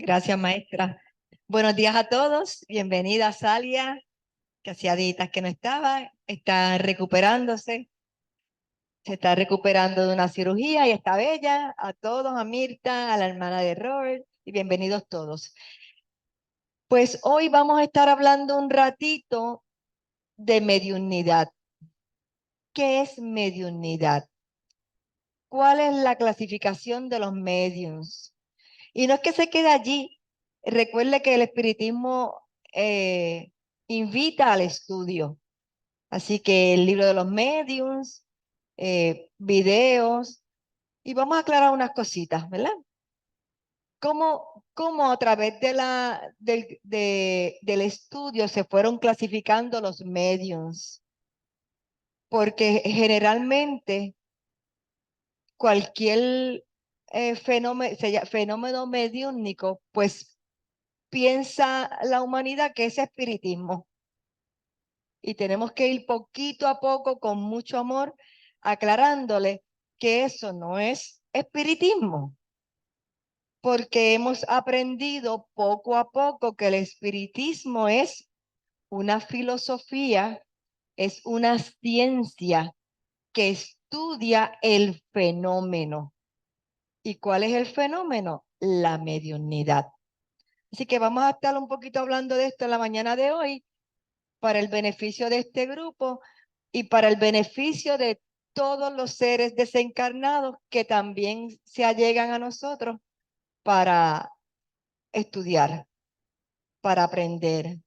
Gracias, maestra. Buenos días a todos. Bienvenida, Salia, que hacía días que no estaba. Está recuperándose. Se está recuperando de una cirugía y está bella. A todos, a Mirta, a la hermana de Robert, y bienvenidos todos. Pues hoy vamos a estar hablando un ratito de mediunidad. ¿Qué es mediunidad? ¿Cuál es la clasificación de los mediums? Y no es que se quede allí. Recuerde que el espiritismo invita al estudio. Así que el libro de los mediums, videos, y vamos a aclarar unas cositas, ¿verdad? ¿Cómo a través del estudio se fueron clasificando los mediums? Porque generalmente cualquier fenómeno mediúnico, pues piensa la humanidad que es espiritismo. Y tenemos que ir poquito a poco, con mucho amor, aclarándole que eso no es espiritismo, porque hemos aprendido poco a poco que el espiritismo es una filosofía, es una ciencia que estudia el fenómeno. ¿Y cuál es el fenómeno? La mediunidad. Así que vamos a estar un poquito hablando de esto en la mañana de hoy, para el beneficio de este grupo y para el beneficio de todos los seres desencarnados que también se allegan a nosotros para estudiar, para aprender,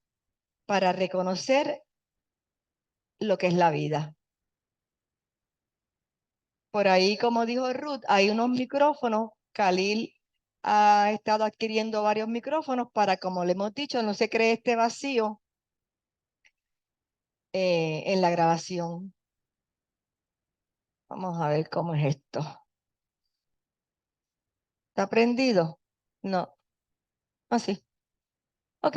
para reconocer lo que es la vida. Por ahí, como dijo Ruth, hay unos micrófonos. Khalil ha estado adquiriendo varios micrófonos para, como le hemos dicho, no se cree este vacío en la grabación. Vamos a ver cómo es esto. ¿Está prendido? No. Así. Ok.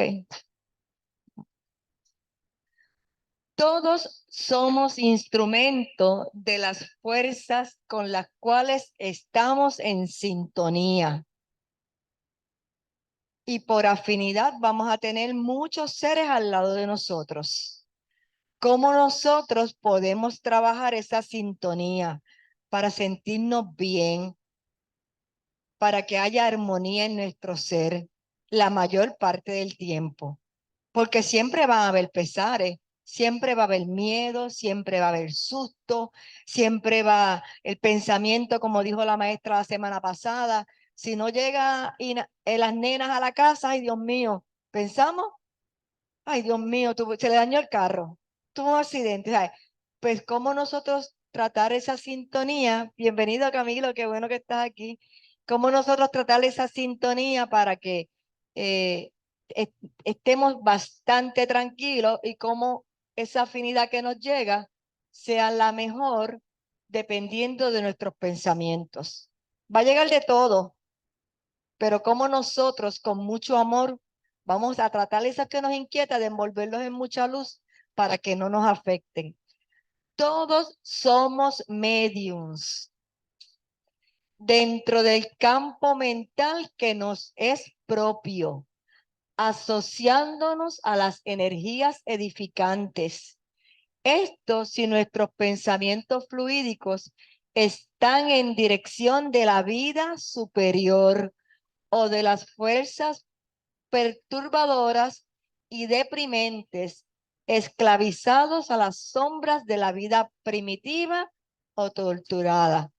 Todos somos instrumento de las fuerzas con las cuales estamos en sintonía. Y por afinidad vamos a tener muchos seres al lado de nosotros. ¿Cómo nosotros podemos trabajar esa sintonía para sentirnos bien, para que haya armonía en nuestro ser la mayor parte del tiempo? Porque siempre va a haber pesares, siempre va a haber miedo, siempre va a haber susto, siempre va el pensamiento, como dijo la maestra la semana pasada. Si no llega las nenas a la casa, ay Dios mío, pensamos, ay Dios mío, se le dañó el carro, tuvo un accidente, ¿sabes? Pues cómo nosotros tratar esa sintonía. Bienvenido, Camilo, qué bueno que estás aquí. Cómo nosotros tratar esa sintonía para que eh, estemos bastante tranquilos, y cómo esa afinidad que nos llega sea la mejor dependiendo de nuestros pensamientos. Va a llegar de todo, pero cómo nosotros con mucho amor vamos a tratar esas que nos inquieta, de envolverlos en mucha luz para que no nos afecten. Todos somos mediums dentro del campo mental que nos es propio, asociándonos a las energías edificantes. Esto si nuestros pensamientos fluídicos están en dirección de la vida superior o de las fuerzas perturbadoras y deprimentes, esclavizados a las sombras de la vida primitiva o torturada.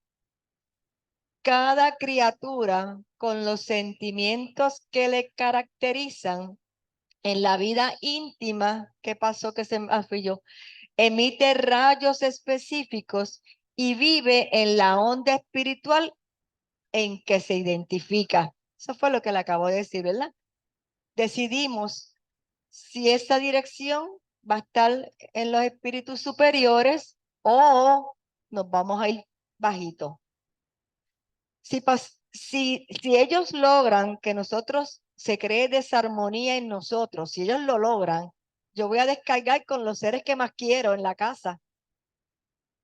Cada criatura, con los sentimientos que le caracterizan en la vida íntima, ¿qué pasó que se me fui yo? Emite rayos específicos y vive en la onda espiritual en que se identifica. Eso fue lo que le acabo de decir, ¿verdad? Decidimos si esa dirección va a estar en los espíritus superiores o nos vamos a ir bajito. Si ellos logran que nosotros se cree desarmonía en nosotros, si ellos lo logran, yo voy a descargar con los seres que más quiero en la casa.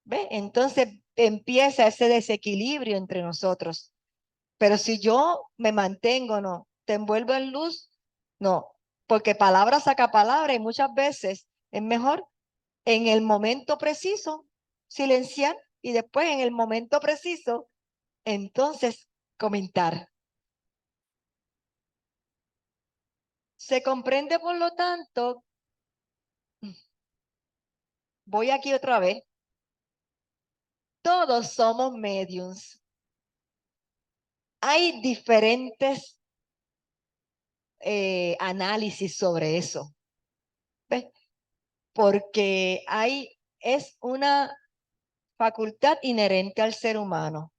¿Ve? Entonces empieza ese desequilibrio entre nosotros. Pero si yo me mantengo, no, te envuelvo en luz. No, porque palabra saca palabra y muchas veces es mejor en el momento preciso silenciar y después en el momento preciso entonces comentar. Se comprende, por lo tanto, voy aquí otra vez, todos somos mediums. Hay diferentes análisis sobre eso, ¿ves? Porque es una facultad inherente al ser humano,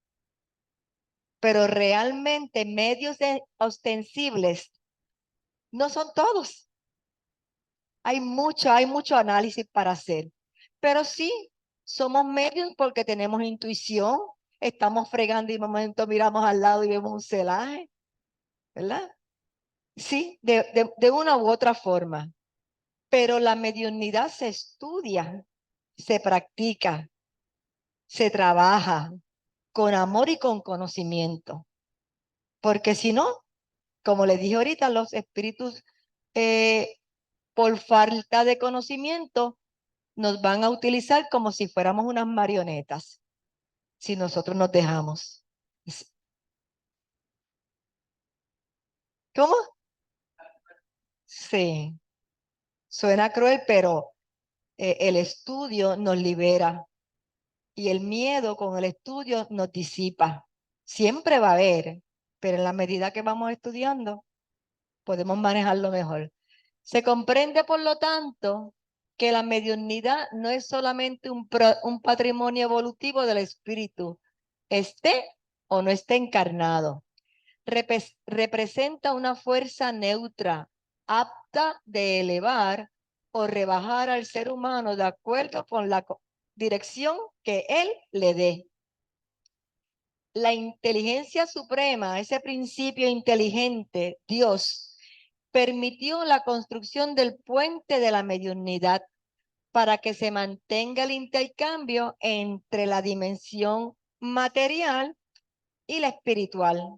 pero realmente medios ostensibles no son todos. Hay mucho análisis para hacer, pero sí, somos medios porque tenemos intuición, estamos fregando y de momento miramos al lado y vemos un celaje, ¿verdad? Sí, de una u otra forma, pero la mediunidad se estudia, se practica, se trabaja con amor y con conocimiento, porque si no, como les dije ahorita, los espíritus, eh, por falta de conocimiento, nos van a utilizar como si fuéramos unas marionetas, si nosotros nos dejamos. ¿Cómo? Sí, suena cruel, pero el estudio nos libera y el miedo con el estudio nos disipa. Siempre va a haber, pero en la medida que vamos estudiando, podemos manejarlo mejor. Se comprende, por lo tanto, que la mediunidad no es solamente un patrimonio evolutivo del espíritu, esté o no esté encarnado. Representa una fuerza neutra, apta de elevar o rebajar al ser humano de acuerdo con la dirección que él le dé. La inteligencia suprema, ese principio inteligente, Dios, permitió la construcción del puente de la mediunidad para que se mantenga el intercambio entre la dimensión material y la espiritual.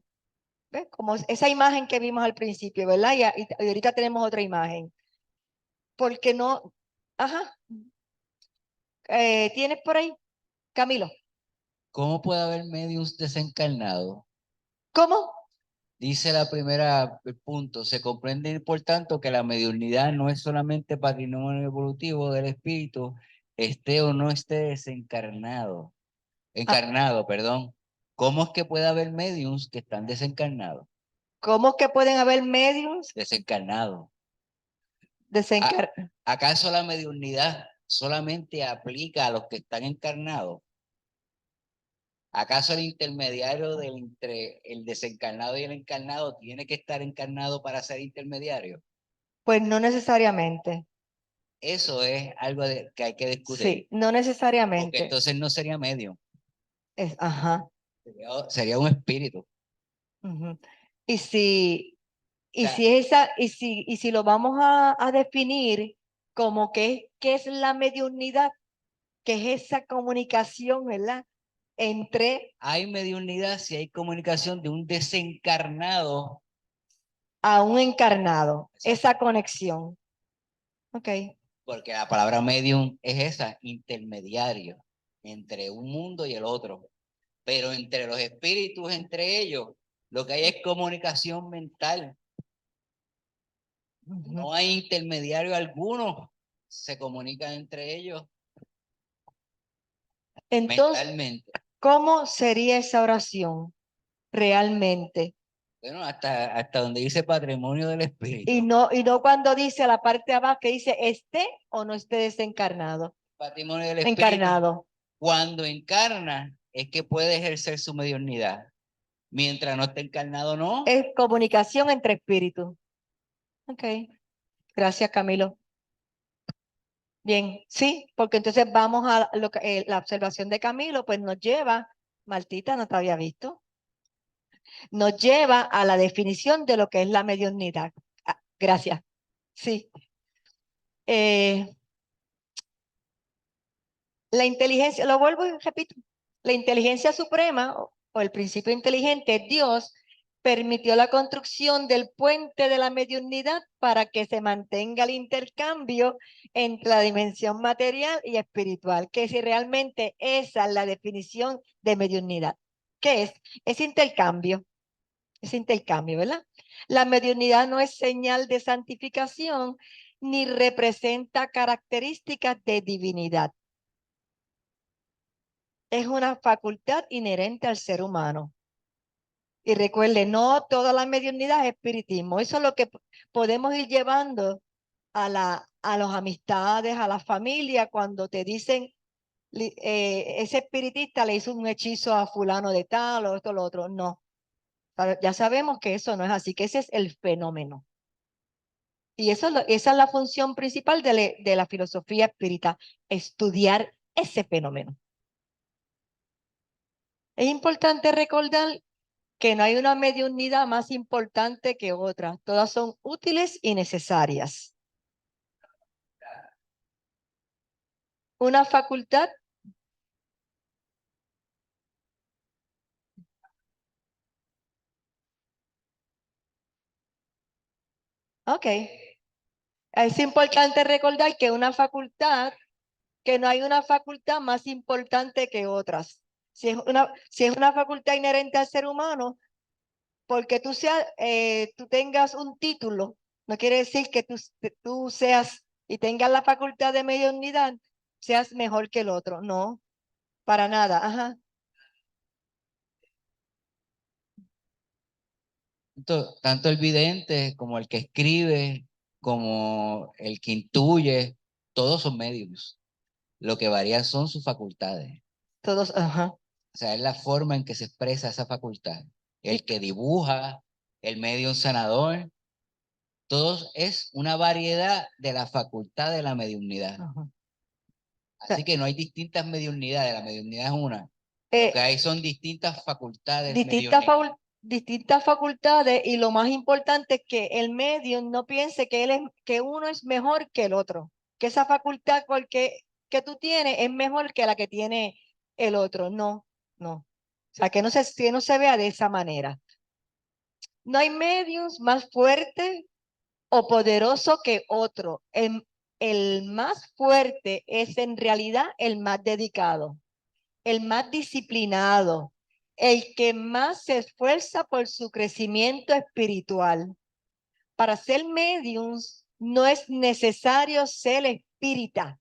¿Ves? Como esa imagen que vimos al principio, ¿verdad? Y ahorita tenemos otra imagen. Porque no, ajá, ¿tienes por ahí, Camilo? ¿Cómo puede haber mediums desencarnados? ¿Cómo? Dice la primera el punto, se comprende por tanto que la mediunidad no es solamente patrimonio evolutivo del espíritu, esté o no esté Ah, encarnado, perdón. ¿Cómo es que puede haber mediums que están desencarnados? ¿cómo que pueden haber medios Desencarnados. ¿A- desencarnados? ¿Acaso la mediunidad solamente aplica a los que están encarnados? ¿Acaso el intermediario entre el desencarnado y el encarnado tiene que estar encarnado para ser intermediario? Pues no necesariamente. Eso es algo que hay que discutir, Sí, no porque necesariamente. entonces no sería medio, Ajá. sería un espíritu. Ujú. Y si, O y sea, si y si lo vamos a definir como qué es la mediunidad, que es esa comunicación, ¿verdad? Entre hay mediunidad si hay comunicación de un desencarnado. a un encarnado, Exacto. esa conexión. Ok. Porque la palabra medium es esa, intermediario entre un mundo y el otro. Pero entre los espíritus, entre ellos, lo que hay es comunicación mental. Ujú. No hay intermediario alguno. Se comunican entre ellos Entonces, mentalmente. ¿cómo sería esa oración realmente? Bueno, hasta donde dice patrimonio del espíritu. Y no cuando dice la parte de abajo que dice esté o no esté desencarnado. Patrimonio del espíritu, Encarnado. cuando encarna, es que puede ejercer su mediunidad. Mientras no esté encarnado, no. Es comunicación entre espíritus. Ok. Gracias, Camilo. Bien, sí, porque entonces vamos a la observación de Camilo, pues nos lleva, Martita, no te había visto, nos lleva a la definición de lo que es la mediunidad. Ah, gracias. Sí. Eh, la inteligencia, lo vuelvo y repito, la inteligencia suprema o el principio inteligente es Dios, permitió la construcción del puente de la mediunidad para que se mantenga el intercambio entre la dimensión material y espiritual, que si realmente esa es la definición de mediunidad. ¿Qué es? Es intercambio, ¿verdad? La mediunidad no es señal de santificación ni representa características de divinidad. Es una facultad inherente al ser humano. Y recuerde, no toda la mediunidad es espiritismo. Eso es lo que podemos ir llevando a las amistades, a la familia, cuando te dicen, ese espiritista le hizo un hechizo a fulano de tal o esto o lo otro. No, ya sabemos que eso no es así, que ese es el fenómeno. Y eso esa es la función principal de la filosofía espírita, estudiar ese fenómeno. Es importante recordar que no hay una mediunidad más importante que otra. Todas son útiles y necesarias. Una facultad. Ok. Es importante recordar que que no hay una facultad más importante que otras. Si es una facultad inherente al ser humano, porque tú tengas un título, no quiere decir que tú seas y tengas la facultad de mediunidad, seas mejor que el otro. No, para nada. Ajá. Tanto el vidente como el que escribe, como el que intuye, todos son mediums. Lo que varían son sus facultades. Todos, ajá. O sea, es la forma en que se expresa esa facultad. El que dibuja, el medium sanador, todos es una variedad de la facultad de la mediunidad. Ajá. O sea, Así que no hay distintas mediunidades, la mediunidad es una. Lo que eh, hay son distintas facultades mediúnicas. distintas facultades y lo más importante es que el medium no piense que uno es mejor que el otro, que esa facultad que tú tienes es mejor que la que tiene el otro. No, no. O sea, que no se vea de esa manera. No hay mediums más fuerte o poderoso que otro. El más fuerte es en realidad el más dedicado, el más disciplinado, el que más se esfuerza por su crecimiento espiritual. Para ser mediums no es necesario ser espírita.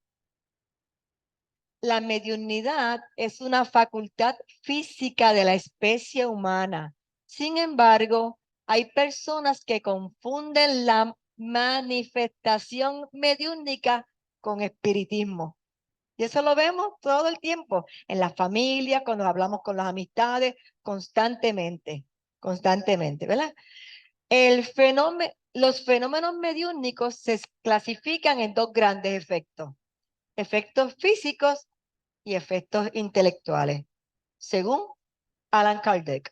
La mediunidad es una facultad física de la especie humana. Sin embargo, hay personas que confunden la manifestación mediúnica con espiritismo. Y eso lo vemos todo el tiempo, en la familia, cuando hablamos con las amistades, constantemente, ¿verdad? Los fenómenos mediúnicos se clasifican en dos grandes efectos: efectos físicos y efectos intelectuales, según Alan Kardec.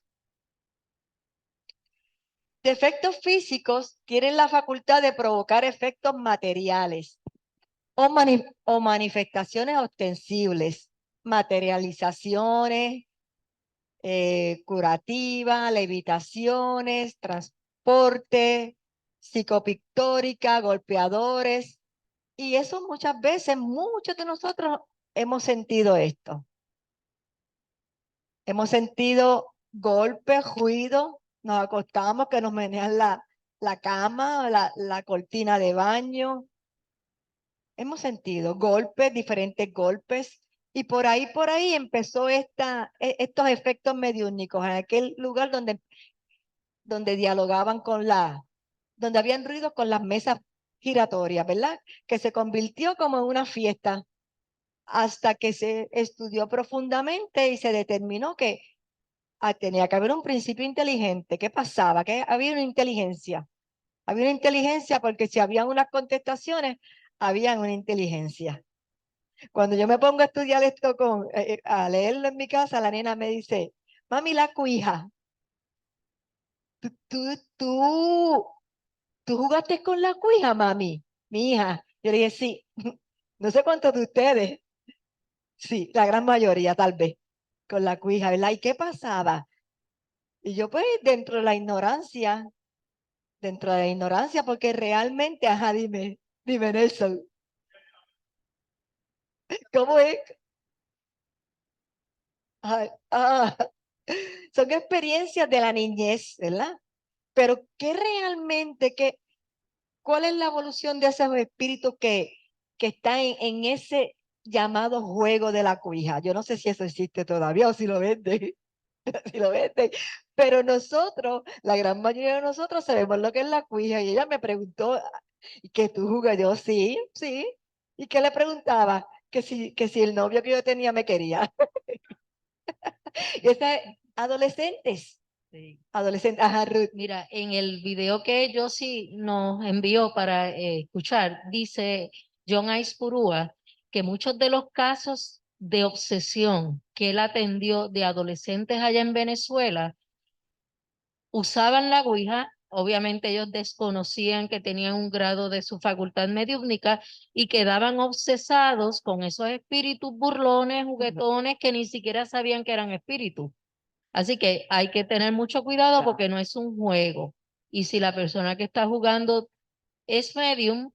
De efectos físicos tienen la facultad de provocar efectos materiales o manifestaciones ostensibles, materializaciones, curativas, levitaciones, transporte, psicopictórica, golpeadores. Y eso muchas veces, muchos de nosotros hemos sentido esto. Hemos sentido golpes, ruido, nos acostamos que nos menean la cama, la cortina de baño. Hemos sentido golpes, diferentes golpes, y por ahí empezó estos efectos mediúnicos, en aquel lugar donde dialogaban donde habían ruido con las mesas giratorias, ¿verdad? Que se convirtió como en una fiesta hasta que se estudió profundamente y se determinó que tenía que haber un principio inteligente. ¿Qué pasaba? Que había una inteligencia. Había una inteligencia porque si habían unas contestaciones, había una inteligencia. Cuando yo me pongo a estudiar esto a leerlo en mi casa, la nena me dice, mami, la cuija, tú, tú, tú, tú jugaste con la cuija, mami, mi hija. Yo le dije, sí, no sé cuántos de ustedes, sí, la gran mayoría tal vez, con la cuija, ¿verdad? ¿Y qué pasaba? Y yo pues dentro de la ignorancia, porque realmente, ajá, dime Nelson, ¿cómo es? Ay, son experiencias de la niñez, ¿verdad? Pero ¿qué realmente, cuál es la evolución de esos espíritus que están en ese llamado juego de la cuija? Yo no sé si eso existe todavía o si lo venden, si lo venden, pero nosotros, la gran mayoría de nosotros sabemos lo que es la cuija y ella me preguntó, ¿y que tú jugas? Yo, sí, sí. ¿Y qué le preguntaba? Que si el novio que yo tenía me quería. Y adolescentes, Sí. adolescentes, ajá, Ruth. Mira, en el video que Josie nos envió para escuchar, dice John Aispurúa que muchos de los casos de obsesión que él atendió de adolescentes allá en Venezuela usaban la ouija. Obviamente ellos desconocían que tenían un grado de su facultad mediúmnica y quedaban obsesados con esos espíritus burlones, juguetones, que ni siquiera sabían que eran espíritus. Así que hay que tener mucho cuidado porque no es un juego. Y si la persona que está jugando es medium,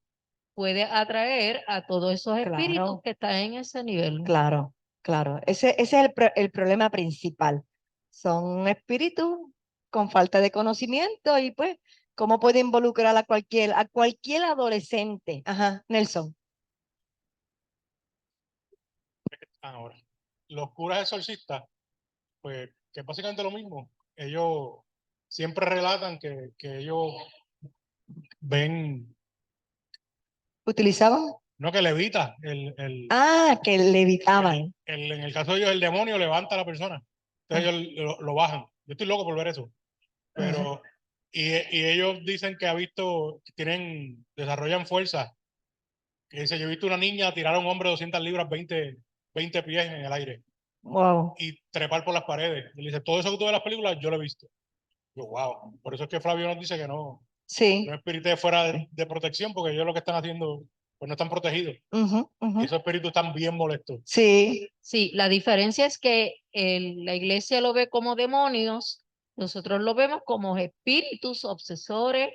puede atraer a todos esos espíritus Claro, que están en ese nivel. claro, claro. Ese es el problema principal. Son espíritus con falta de conocimiento y pues, ¿cómo puede involucrar a cualquier adolescente? Ajá, Nelson. Ahora, los curas exorcistas, pues, que es básicamente lo mismo. Ellos siempre relatan que ellos ven, ¿Utilizaban? no que levita, Que levitaban. en el caso de ellos, el demonio levanta a la persona. Ah, Entonces ellos lo bajan. Yo estoy loco por ver eso. ajá. Pero, y ellos dicen que desarrollan fuerza. Que dice, yo he visto una niña tirar a un hombre de 200 libras, 20 pies en el aire Wow. y trepar por las paredes. Y le dice, todo eso que tú ves en las películas, yo lo he visto. Yo, wow. Por eso es que Flavio nos dice que no, Sí. los espíritus fuera de protección, porque ellos lo que están haciendo, pues no están protegidos. Ujú, Y ujú. esos espíritus están bien molestos. Sí. Sí, la diferencia es que la iglesia lo ve como demonios, nosotros lo vemos como espíritus obsesores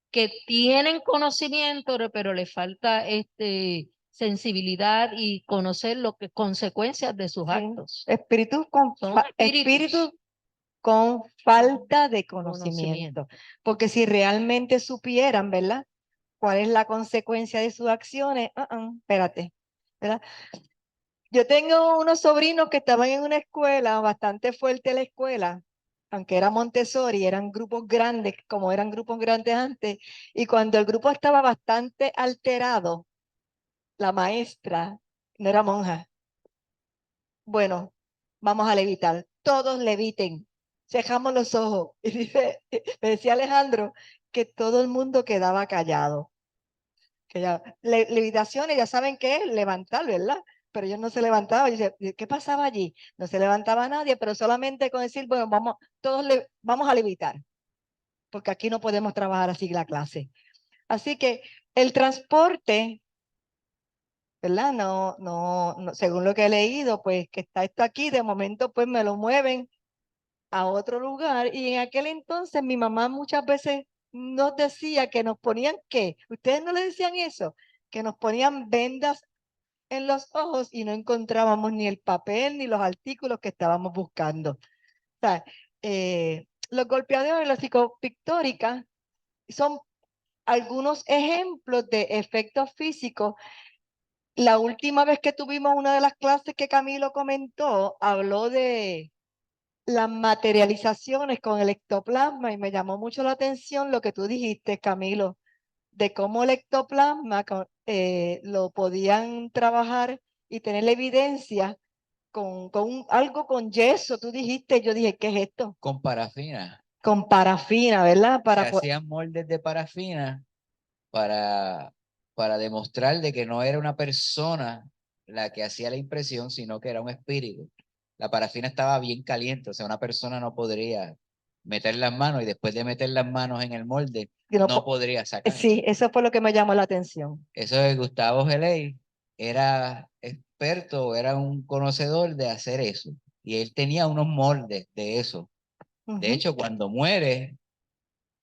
que tienen conocimiento, pero le falta sensibilidad y conocer lo que consecuencias de sus Sí. actos. Espíritus con, Son espíritus espíritus con falta de conocimiento. conocimiento. Porque si realmente supieran, ¿verdad? ¿Cuál es la consecuencia de sus acciones? Espérate, ¿verdad? Yo tengo unos sobrinos que estaban en una escuela, bastante fuerte la escuela, aunque era Montessori, eran grupos grandes, como eran grupos grandes antes, y cuando el grupo estaba bastante alterado, la maestra, no era monja, bueno, vamos a levitar, todos leviten, cejamos los ojos. Y me decía Alejandro que todo el mundo quedaba callado. Que ya, levitaciones, ya saben qué es, levantar, ¿verdad? Pero ellos no se levantaban. Y dice, ¿qué pasaba allí? No se levantaba nadie, pero solamente con decir, bueno, vamos a levitar, porque aquí no podemos trabajar así la clase. Así que el transporte, ¿verdad? No, no, no, según lo que he leído, pues que está esto aquí, de momento pues me lo mueven a otro lugar. Y en aquel entonces mi mamá muchas veces nos decía que nos ponían, ¿qué? ¿Ustedes no le decían eso? Que nos ponían vendas en los ojos y no encontrábamos ni el papel ni los artículos que estábamos buscando. O sea, los golpeaderos y la psicopictórica son algunos ejemplos de efectos físicos. La última vez que tuvimos una de las clases que Camilo comentó, habló de las materializaciones con el ectoplasma y me llamó mucho la atención lo que tú dijiste, Camilo, de cómo el ectoplasma lo podían trabajar y tener la evidencia con algo con yeso. Tú dijiste, yo dije, ¿qué es esto? Con parafina. Con parafina, ¿verdad? Se hacían moldes de parafina para, para demostrar de que no era una persona la que hacía la impresión, sino que era un espíritu. La parafina estaba bien caliente, o sea, una persona no podría meter las manos y después de meter las manos en el molde, que no podría sacar. Sí, eso fue lo que me llamó la atención. Eso de Gustavo Geley era experto, era un conocedor de hacer eso. Y él tenía unos moldes de eso. De Ujú. hecho, cuando muere,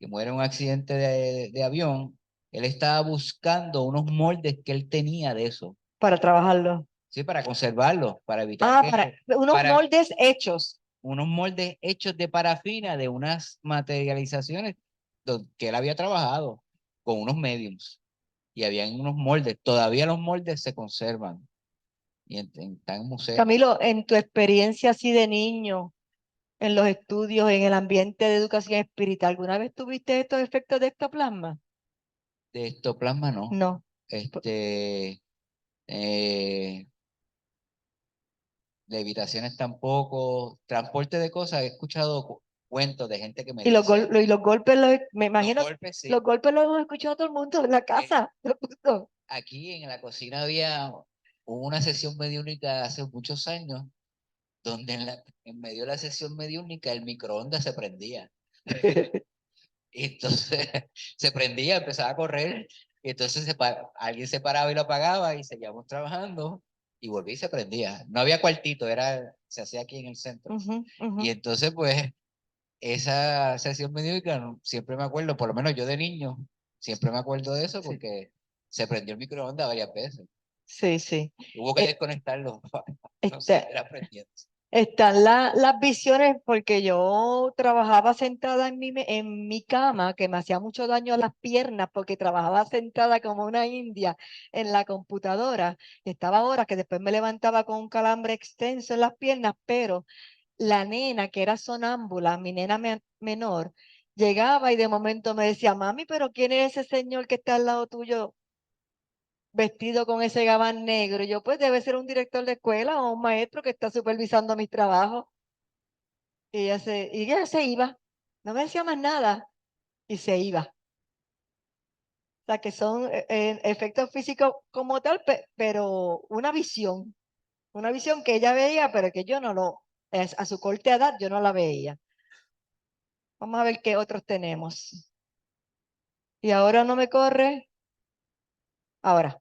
que muere en un accidente de avión, él estaba buscando unos moldes que él tenía de eso, Para trabajarlo. ¿sí? Para conservarlos, para evitar Para que, unos para moldes hechos. unos moldes hechos de parafina de unas materializaciones que él había trabajado con unos mediums. Y habían unos moldes, todavía los moldes se conservan y están en museos. Camilo, en tu experiencia así de niño, en los estudios, en el ambiente de educación espiritual, ¿alguna vez tuviste estos efectos de ectoplasma? De ectoplasma no. No. Eh, levitaciones tampoco, transporte de cosas, he escuchado cuentos de gente que me Y los, dice, y los golpes, me los imagino, golpes sí. los golpes los hemos escuchado todo el mundo en la casa. Todo el mundo. Aquí en la cocina hubo una sesión mediúnica hace muchos años, donde en medio de la sesión mediúnica el microondas se prendía. Y entonces se prendía, empezaba a correr, y entonces alguien se paraba y lo apagaba y seguíamos trabajando y volvía y se prendía. No había cuartito, se hacía aquí en el centro. Ujú, ujú. Y entonces, pues, esa sesión médica siempre me acuerdo, por lo menos yo de niño, siempre me acuerdo de eso Sí. porque se prendió el microondas varias veces. Sí, sí. Hubo que Eh, desconectarlo para no este, seguir aprendiendo. están las visiones porque yo trabajaba sentada en mi cama, que me hacía mucho daño a las piernas porque trabajaba sentada como una india en la computadora. Y estaba horas que después me levantaba con un calambre extenso en las piernas, pero la nena que era sonámbula, mi nena menor, llegaba y de momento me decía, mami, pero ¿quién es ese señor que está al lado tuyo vestido con ese gabán negro? Y yo, pues debe ser un director de escuela o un maestro que está supervisando mis trabajos. Y ella se iba, no me decía más nada y se iba. O sea, que son efectos físicos como tal, pero una visión que ella veía, pero que yo no a su corta edad yo no la veía. Vamos a ver qué otros tenemos. Y ahora no me corre. Ahora,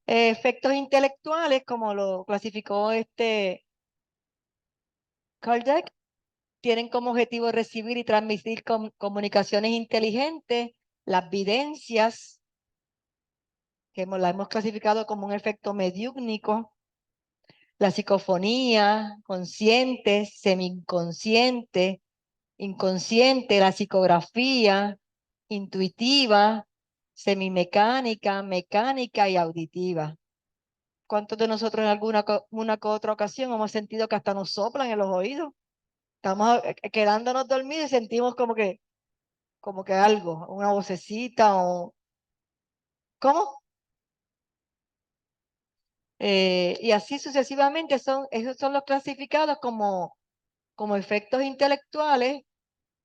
efectos intelectuales, como lo clasificó Kardec, tienen como objetivo recibir y transmitir comunicaciones inteligentes, las videncias, que la hemos clasificado como un efecto mediúnico, la psicofonía, consciente, semi-inconsciente, inconsciente, la psicografía, intuitiva, semimecánica, mecánica y auditiva. ¿Cuántos de nosotros en una que otra ocasión hemos sentido que hasta nos soplan en los oídos? Estamos quedándonos dormidos y sentimos como que algo, una vocecita o... ¿Cómo? Y así sucesivamente esos son los clasificados como efectos intelectuales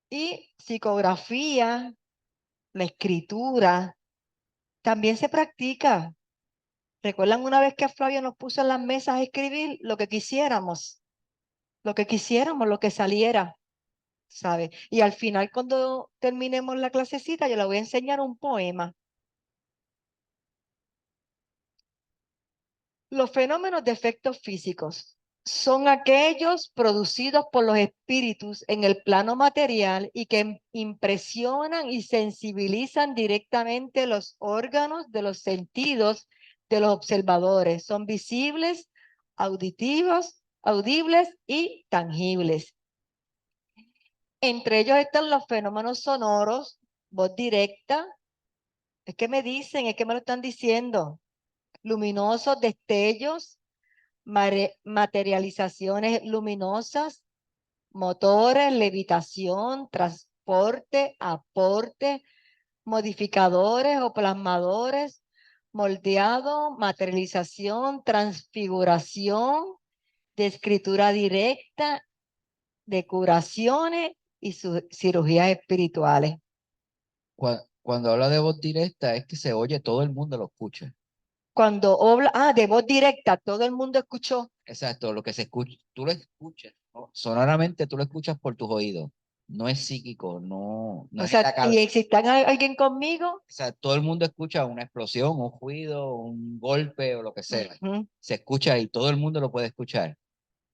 y psicografía, la escritura, también se practica. ¿Recuerdan una vez que Flavio nos puso en las mesas a escribir lo que saliera, ¿sabe? Y al final, cuando terminemos la clasecita, yo le voy a enseñar un poema. Los fenómenos de efectos físicos son aquellos producidos por los espíritus en el plano material y que impresionan y sensibilizan directamente los órganos de los sentidos de los observadores. Son visibles, auditivos, audibles y tangibles. Entre ellos están los fenómenos sonoros, voz directa. Es que me dicen, es que me lo están diciendo. Luminosos destellos, materializaciones luminosas, motores, levitación, transporte, aporte, modificadores o plasmadores, moldeado, materialización, transfiguración, de escritura directa, de curaciones y cirugías espirituales. Cuando habla de voz directa es que se oye, todo el mundo lo escucha. Cuando habla, de voz directa, todo el mundo escuchó. Exacto, lo que se escucha, tú lo escuchas, ¿no? Sonoramente tú lo escuchas por tus oídos. No es psíquico, no O es en la sea, cabeza. y si está alguien conmigo, O sea, todo el mundo escucha una explosión, un ruido, un golpe o lo que sea. ujú, Se escucha y todo el mundo lo puede escuchar.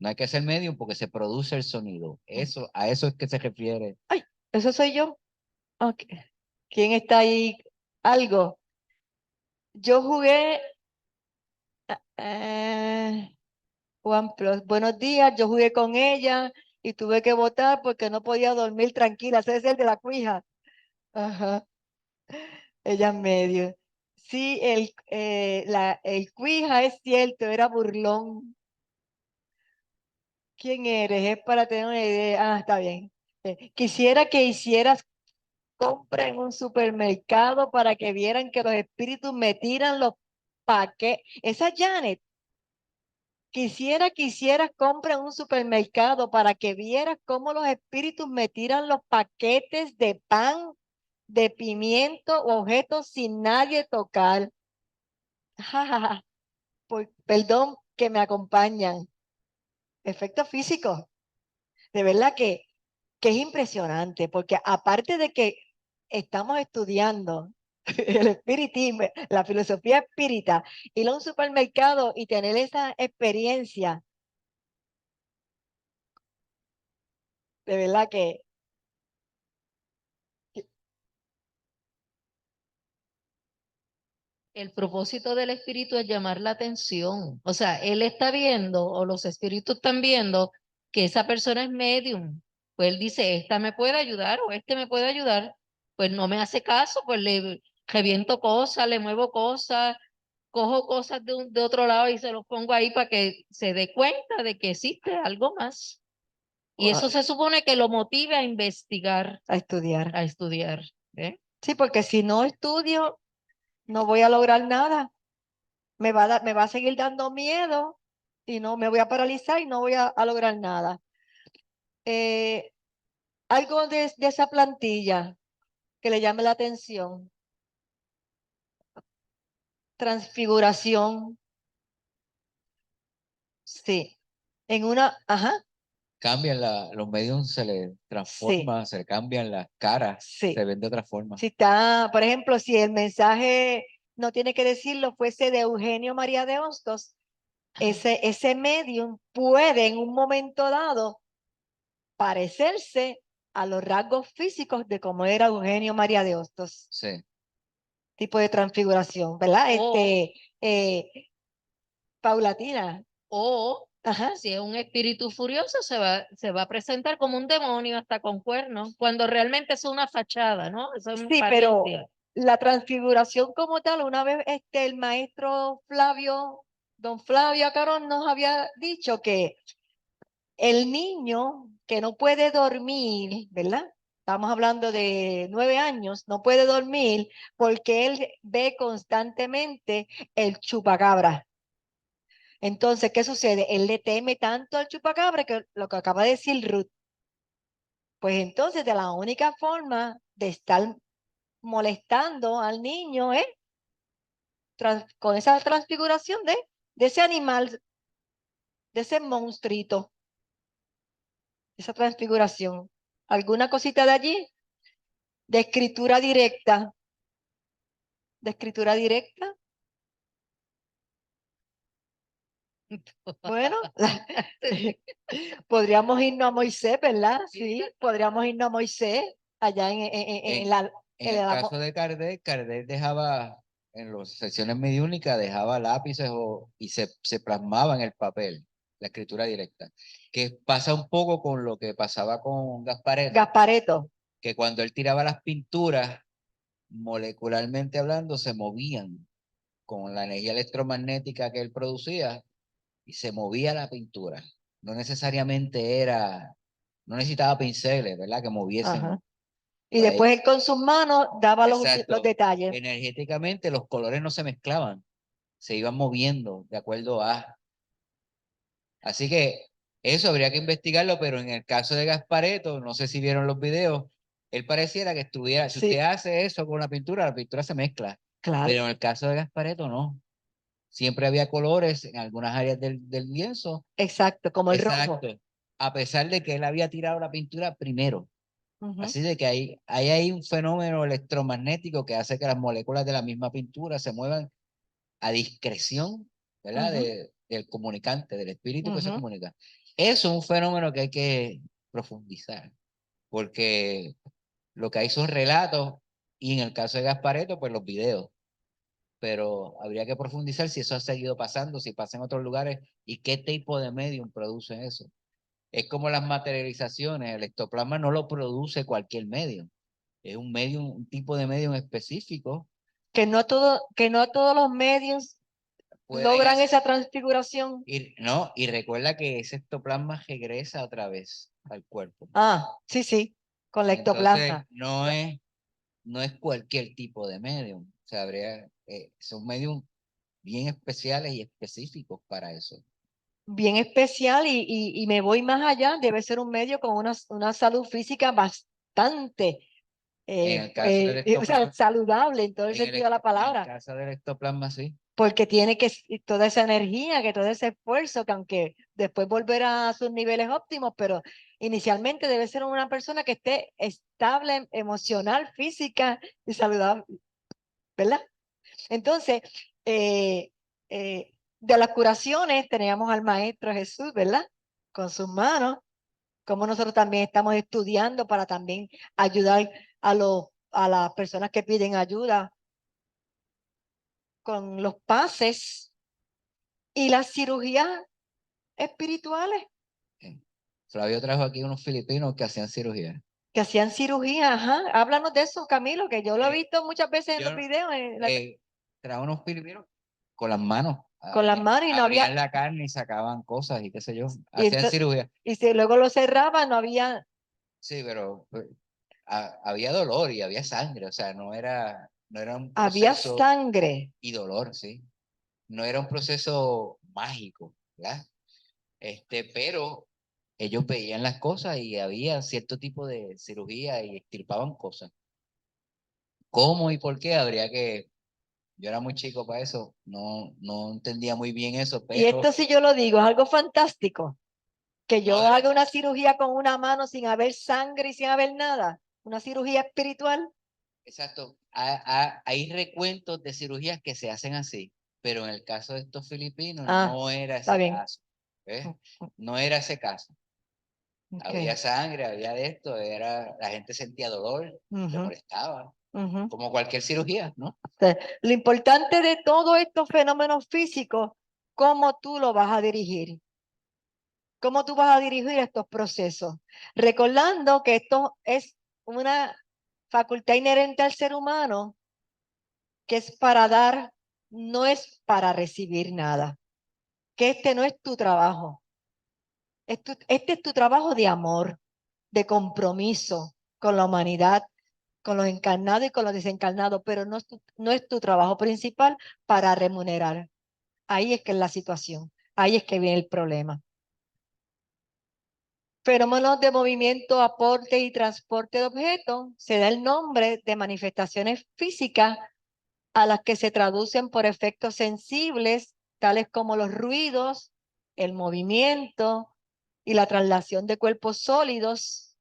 No hay que ser medium porque se produce el sonido. Eso, a eso es que se refiere. Ay, eso soy yo. Ok. ¿Quién está ahí? Algo. Yo jugué OnePlus. Buenos días, yo jugué con ella y tuve que votar porque no podía dormir tranquila. Ese es el de la cuija. Ajá, ella en medio. Sí, el cuija es cierto, era burlón. ¿Quién eres? Es para tener una idea. Ah, está bien. Quisiera que hicieras compra en un supermercado para que vieran que los espíritus me tiran los paquetes. Esa Janet. Quisiera que hicieras compra en un supermercado para que vieras cómo los espíritus me tiran los paquetes de pan, de pimiento o objetos sin nadie tocar. Ja, ja, ja. Perdón que me acompañan. Efectos físicos. De verdad que es impresionante, porque aparte de que estamos estudiando el espiritismo, la filosofía espírita, ir a un supermercado y tener esa experiencia, de verdad que El propósito del espíritu es llamar la atención. O sea, él está viendo, o los espíritus están viendo, que esa persona es medium. Pues él dice, esta me puede ayudar o este me puede ayudar. Pues no me hace caso, pues le reviento cosas, le muevo cosas, cojo cosas de otro lado y se los pongo ahí para que se dé cuenta de que existe algo más. Y eso se supone que lo motive a investigar, a estudiar. a estudiar. ¿Eh? Sí, porque si no estudio, no voy a lograr nada. Me va a seguir dando miedo y no me voy a paralizar y no voy a lograr nada. Eh, algo de esa plantilla que le llame la atención. Transfiguración. Sí. En una, ajá, Cambian los medios, se les sí, transforma, se le cambian las caras, sí. se ven de otra forma. Si está, por ejemplo, si el mensaje no tiene que decirlo, fuese de Eugenio María de Hostos, ese medium puede en un momento dado parecerse a los rasgos físicos de cómo era Eugenio María de Hostos, Sí. tipo de transfiguración, ¿verdad? O, Paulatina. o Ajá. si es un espíritu furioso, se va a presentar como un demonio hasta con cuernos, cuando realmente es una fachada, ¿no? Eso es Sí, pero apariencia. la transfiguración como tal, una vez el maestro Flavio, don Flavio Acarón nos había dicho que el niño que no puede dormir, ¿verdad? Estamos hablando de 9 años, no puede dormir porque él ve constantemente el chupacabra. Entonces, ¿qué sucede? Él le teme tanto al chupacabra que lo que acaba de decir Ruth. Pues entonces, de la única forma de estar molestando al niño es con esa transfiguración de ese animal, de ese monstruito, esa transfiguración. ¿Alguna cosita de allí? De escritura directa. De escritura directa. Bueno, podríamos irnos a Moisés, ¿verdad? Sí, podríamos irnos a Moisés, allá En, la... en el caso de Kardec, Kardec dejaba, en las sesiones mediúnicas, dejaba lápices y se plasmaba en el papel, la escritura directa. Que pasa un poco con lo que pasaba con Gasparetto, Gasparetto. que cuando él tiraba las pinturas, molecularmente hablando, se movían con la energía electromagnética que él producía y se movía la pintura. No necesariamente no necesitaba pinceles, ¿verdad? Que moviesen. Ajá. Y Pues, después él con sus manos daba los exacto. detalles. Energéticamente los colores no se mezclaban, se iban moviendo de acuerdo a. Así que eso habría que investigarlo, pero en el caso de Gasparetto, no sé si vieron los videos, él pareciera que estuviera, si usted Sí, hace eso con la pintura se mezcla. claro. Pero en el caso de Gasparetto, no. Siempre había colores en algunas áreas del lienzo. Exacto, como el rojo. Exacto. A pesar de que él había tirado la pintura primero. Ujú, Así de que hay un fenómeno electromagnético que hace que las moléculas de la misma pintura se muevan a discreción, ¿verdad? ujú, Del comunicante, del espíritu que se ujú. comunica. Eso es un fenómeno que hay que profundizar, porque lo que hay son relatos y en el caso de Gasparetto, pues los videos. Pero habría que profundizar si eso ha seguido pasando, si pasa en otros lugares y qué tipo de medium produce eso. Es como las materializaciones, el ectoplasma no lo produce cualquier medium, es un medium, un tipo de medium específico. Que no todos los medios Pueden logran hacer- esa transfiguración. no, y recuerda que ese ectoplasma regresa otra vez al cuerpo. Ah, sí, con la Entonces, ectoplasma. no es cualquier tipo de medium. O sea, son medium bien especiales y específicos para eso. Bien especial y me voy más allá, debe ser un medio con una salud física bastante, En el caso del o sea, ectoplasma, saludable en todo el sentido de la en el palabra, caso del ectoplasma, sí. porque tiene que toda esa energía, que todo ese esfuerzo, que aunque después volverá a sus niveles óptimos, pero inicialmente debe ser una persona que esté estable emocional, física y saludable, ¿verdad? Entonces, eh, de las curaciones teníamos al Maestro Jesús, ¿verdad? Con sus manos, como nosotros también estamos estudiando para también ayudar a las personas que piden ayuda con los pases y las cirugías espirituales, Flavio trajo aquí unos filipinos que hacían cirugía. que hacían cirugía, ajá. Háblanos de eso, Camilo, que yo lo he Eh, visto muchas veces en yo los videos, trajo unos filipinos con las manos. con las manos y no había, Abrían la carne y sacaban cosas y qué sé yo. y, Hacían cirugía. y si luego lo cerraba, no había, Sí, pero había dolor y había sangre. O sea, no era un había proceso sangre. y dolor, sí. No era un proceso mágico, ¿verdad? Pero ellos veían las cosas y había cierto tipo de cirugía y extirpaban cosas. ¿Cómo y por qué? Yo era muy chico para eso, no entendía muy bien eso, Y pero esto sí yo lo digo, es algo fantástico, que yo ahora, haga una cirugía con una mano sin haber sangre y sin haber nada, una cirugía espiritual. exacto, hay recuentos de cirugías que se hacen así, pero en el caso de estos filipinos Ah, no era está ese bien. caso, ¿ves? No era ese caso. Había Okay. sangre, había de esto, la gente sentía dolor, le Ujú, molestaba, ujú. como cualquier cirugía, ¿no? Entonces, lo importante de todos estos fenómenos físicos, cómo tú lo vas a dirigir, cómo tú vas a dirigir estos procesos, recordando que esto es una facultad inherente al ser humano, que es para dar, no es para recibir nada, que este no es tu trabajo, este es tu trabajo de amor, de compromiso con la humanidad, con los encarnados y con los desencarnados, pero no es tu trabajo principal para remunerar. Ahí es que es la situación, ahí es que viene el problema. Fenómenos de movimiento, aporte y transporte de objetos se da el nombre de manifestaciones físicas a las que se traducen por efectos sensibles, tales como los ruidos, el movimiento y la traslación de cuerpos sólidos.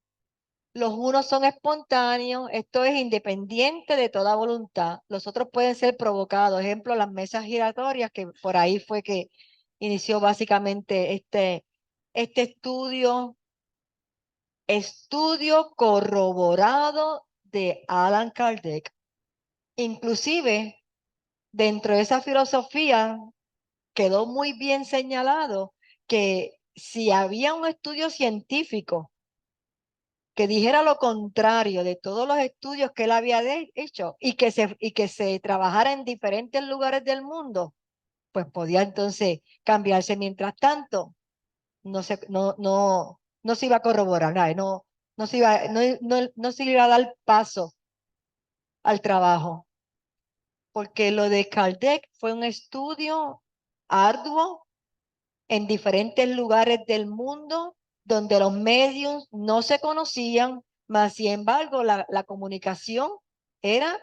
Los unos son espontáneos, esto es independiente de toda voluntad. Los otros pueden ser provocados. Ejemplo, las mesas giratorias, que por ahí fue que inició básicamente este estudio corroborado de Allan Kardec. Inclusive, dentro de esa filosofía quedó muy bien señalado que si había un estudio científico que dijera lo contrario de todos los estudios que él había hecho y que se trabajara en diferentes lugares del mundo, pues podía entonces cambiarse. Mientras tanto, no se iba a corroborar, no se iba a dar paso al trabajo, porque lo de Kardec fue un estudio arduo en diferentes lugares del mundo donde los medios no se conocían, mas sin embargo la comunicación era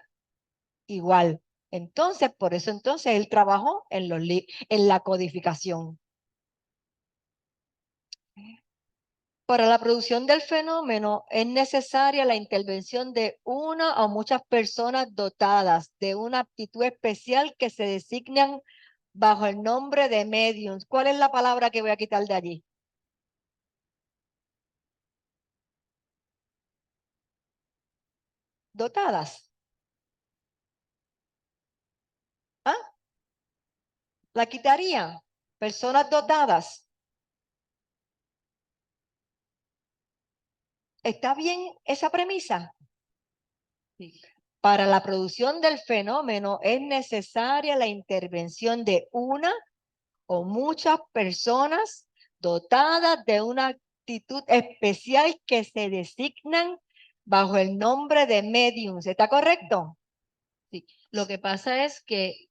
igual. Entonces, por eso entonces él trabajó en la codificación. Para la producción del fenómeno es necesaria la intervención de una o muchas personas dotadas de una aptitud especial que se designan bajo el nombre de mediums. ¿Cuál es la palabra que voy a quitar de allí? dotadas. ¿Ah? ¿La quitaría? Personas dotadas. ¿Está bien esa premisa? Sí. Para la producción del fenómeno es necesaria la intervención de una o muchas personas dotadas de una actitud especial que se designan bajo el nombre de mediums. ¿Está correcto? Sí. Lo que pasa es que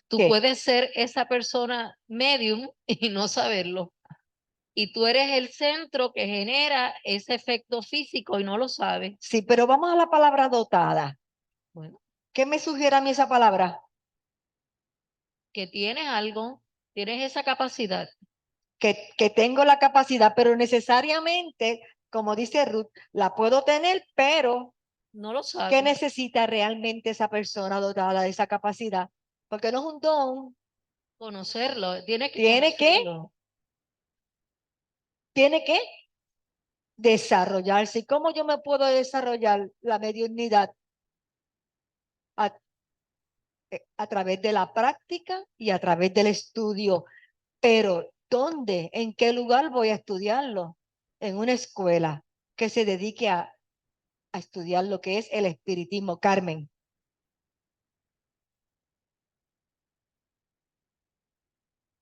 tú ¿Qué? puedes ser esa persona medium y no saberlo. Y tú eres el centro que genera ese efecto físico y no lo sabes. Sí, pero vamos a la palabra dotada. Bueno, ¿Qué me sugiere a mí esa palabra? que tienes algo, tienes esa capacidad. Que tengo la capacidad, pero necesariamente, como dice Ruth, la puedo tener, pero No lo ¿qué sabes. necesita realmente esa persona dotada de esa capacidad? Porque no es un don, Conocerlo, tienes que tiene que conocerlo. desarrollarse. ¿Y cómo yo me puedo desarrollar la mediunidad? A, a través de la práctica y a través del estudio. Pero, ¿dónde? ¿En qué lugar voy a estudiarlo? En una escuela que se dedique a estudiar lo que es el espiritismo. Carmen.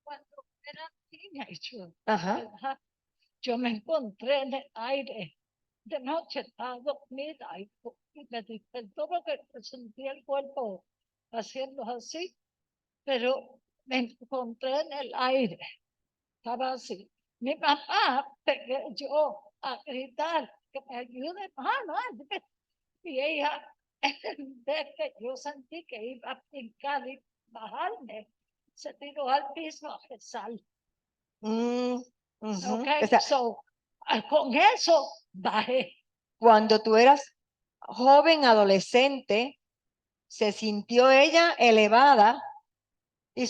Cuando era niña, Ajá. ¿verdad? Yo me encontré en el aire. De noche estaba dormida y me despertó porque sentía el cuerpo haciendo así, pero me encontré en el aire. Estaba así. Mi mamá pegué yo a gritar que me ayude, mamá. Y ella, de que yo sentí que iba a brincar y bajarme, se tiró al piso a rezar. Ujú. Okay, O sea, con eso bajé. cuando tú eras joven, adolescente, se sintió ella elevada y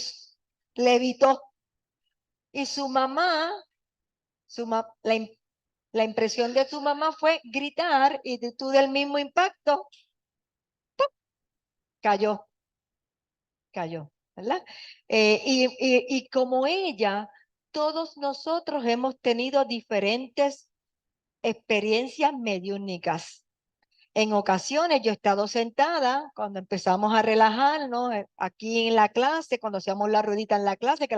levitó. Y su mamá, la impresión de tu mamá fue gritar y tú del mismo impacto, ¡pum!, cayó, ¿verdad? Y como ella, todos nosotros hemos tenido diferentes experiencias mediúnicas. En ocasiones yo he estado sentada cuando empezamos a relajarnos aquí en la clase, cuando hacíamos la ruedita en la clase, que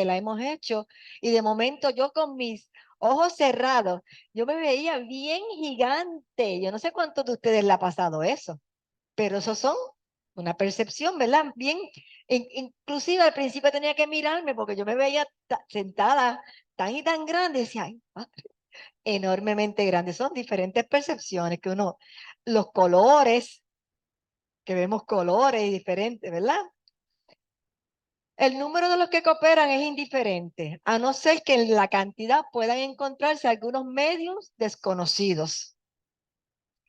la hemos hecho, y de momento yo con mis ojos cerrados, yo me veía bien gigante. Yo no sé cuántos de ustedes le ha pasado eso, pero eso son una percepción, ¿verdad? Bien, inclusive al principio tenía que mirarme porque yo me veía sentada tan y tan grande, y decía, ay, enormemente grandes. Son diferentes percepciones que uno, los colores, que vemos colores diferentes, ¿verdad? El número de los que cooperan es indiferente, a no ser que en la cantidad puedan encontrarse algunos medios desconocidos.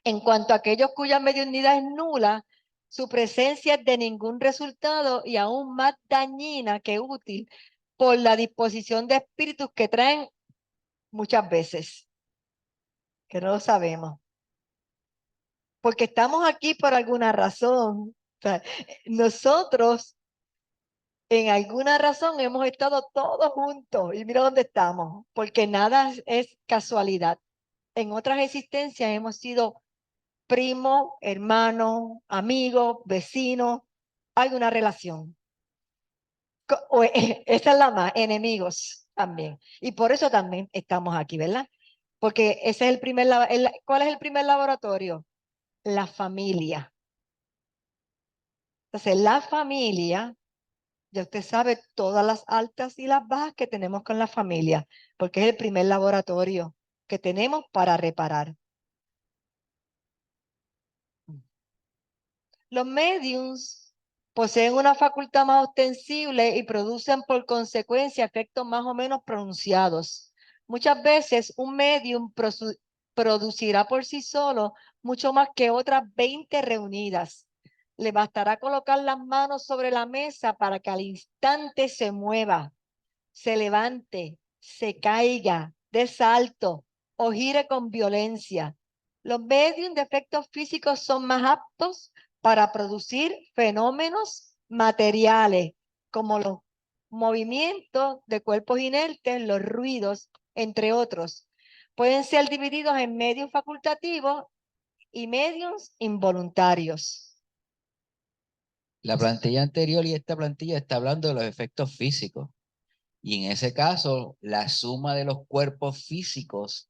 En cuanto a aquellos cuya mediunidad es nula, su presencia es de ningún resultado y aún más dañina que útil por la disposición de espíritus que traen muchas veces, que no lo sabemos. Porque estamos aquí por alguna razón. O sea, nosotros, en alguna razón, hemos estado todos juntos y mira dónde estamos, porque nada es casualidad. En otras existencias hemos sido primos, hermanos, amigos, vecinos, hay una relación. Esa es la más, enemigos también. Y por eso también estamos aquí, ¿verdad? Porque ese es el primer, ¿cuál es el primer laboratorio? La familia. Entonces, la familia, ya usted sabe todas las altas y las bajas que tenemos con la familia, porque es el primer laboratorio que tenemos para reparar. Los mediums poseen una facultad más ostensible y producen por consecuencia efectos más o menos pronunciados. Muchas veces un medium producirá por sí solo mucho más que otras 20 reunidas. Le bastará colocar las manos sobre la mesa para que al instante se mueva, se levante, se caiga de salto o gire con violencia. Los medios de efectos físicos son más aptos para producir fenómenos materiales, como los movimientos de cuerpos inertes, los ruidos, entre otros. Pueden ser divididos en medios facultativos y medios involuntarios. La plantilla anterior y esta plantilla está hablando de los efectos físicos. Y en ese caso, la suma de los cuerpos físicos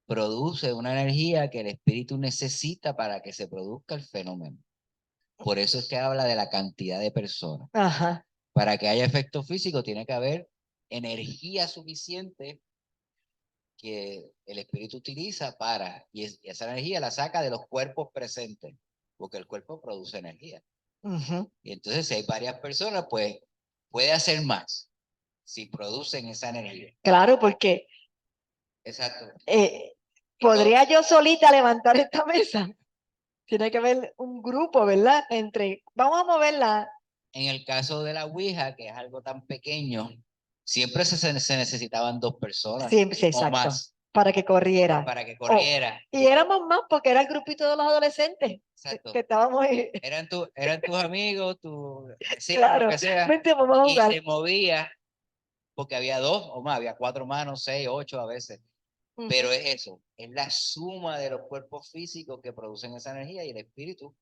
produce una energía que el espíritu necesita para que se produzca el fenómeno. Por eso es que habla de la cantidad de personas. Ajá. Para que haya efecto físico tiene que haber energía suficiente que el espíritu utiliza y esa energía la saca de los cuerpos presentes, porque el cuerpo produce energía. Y entonces si hay varias personas, pues puede hacer más si producen esa energía. Claro, porque Exacto. ¿podría yo solita levantar esta mesa? Tiene que haber un grupo, ¿verdad? Vamos a moverla. En el caso de la Ouija, que es algo tan pequeño, siempre se necesitaban 2 personas Sí, sí, o exacto. más Para que corriera. para que corriera. Y éramos más porque era el grupito de los adolescentes. Exacto. Que estábamos ahí. Eran tus amigos, tus vecinos, Claro, lo que sea, vente, vamos a y jugar. se movía, porque había 2 o más, había 4 manos, 6, 8 a veces. Pero es eso, es la suma de los cuerpos físicos que producen esa energía y el espíritu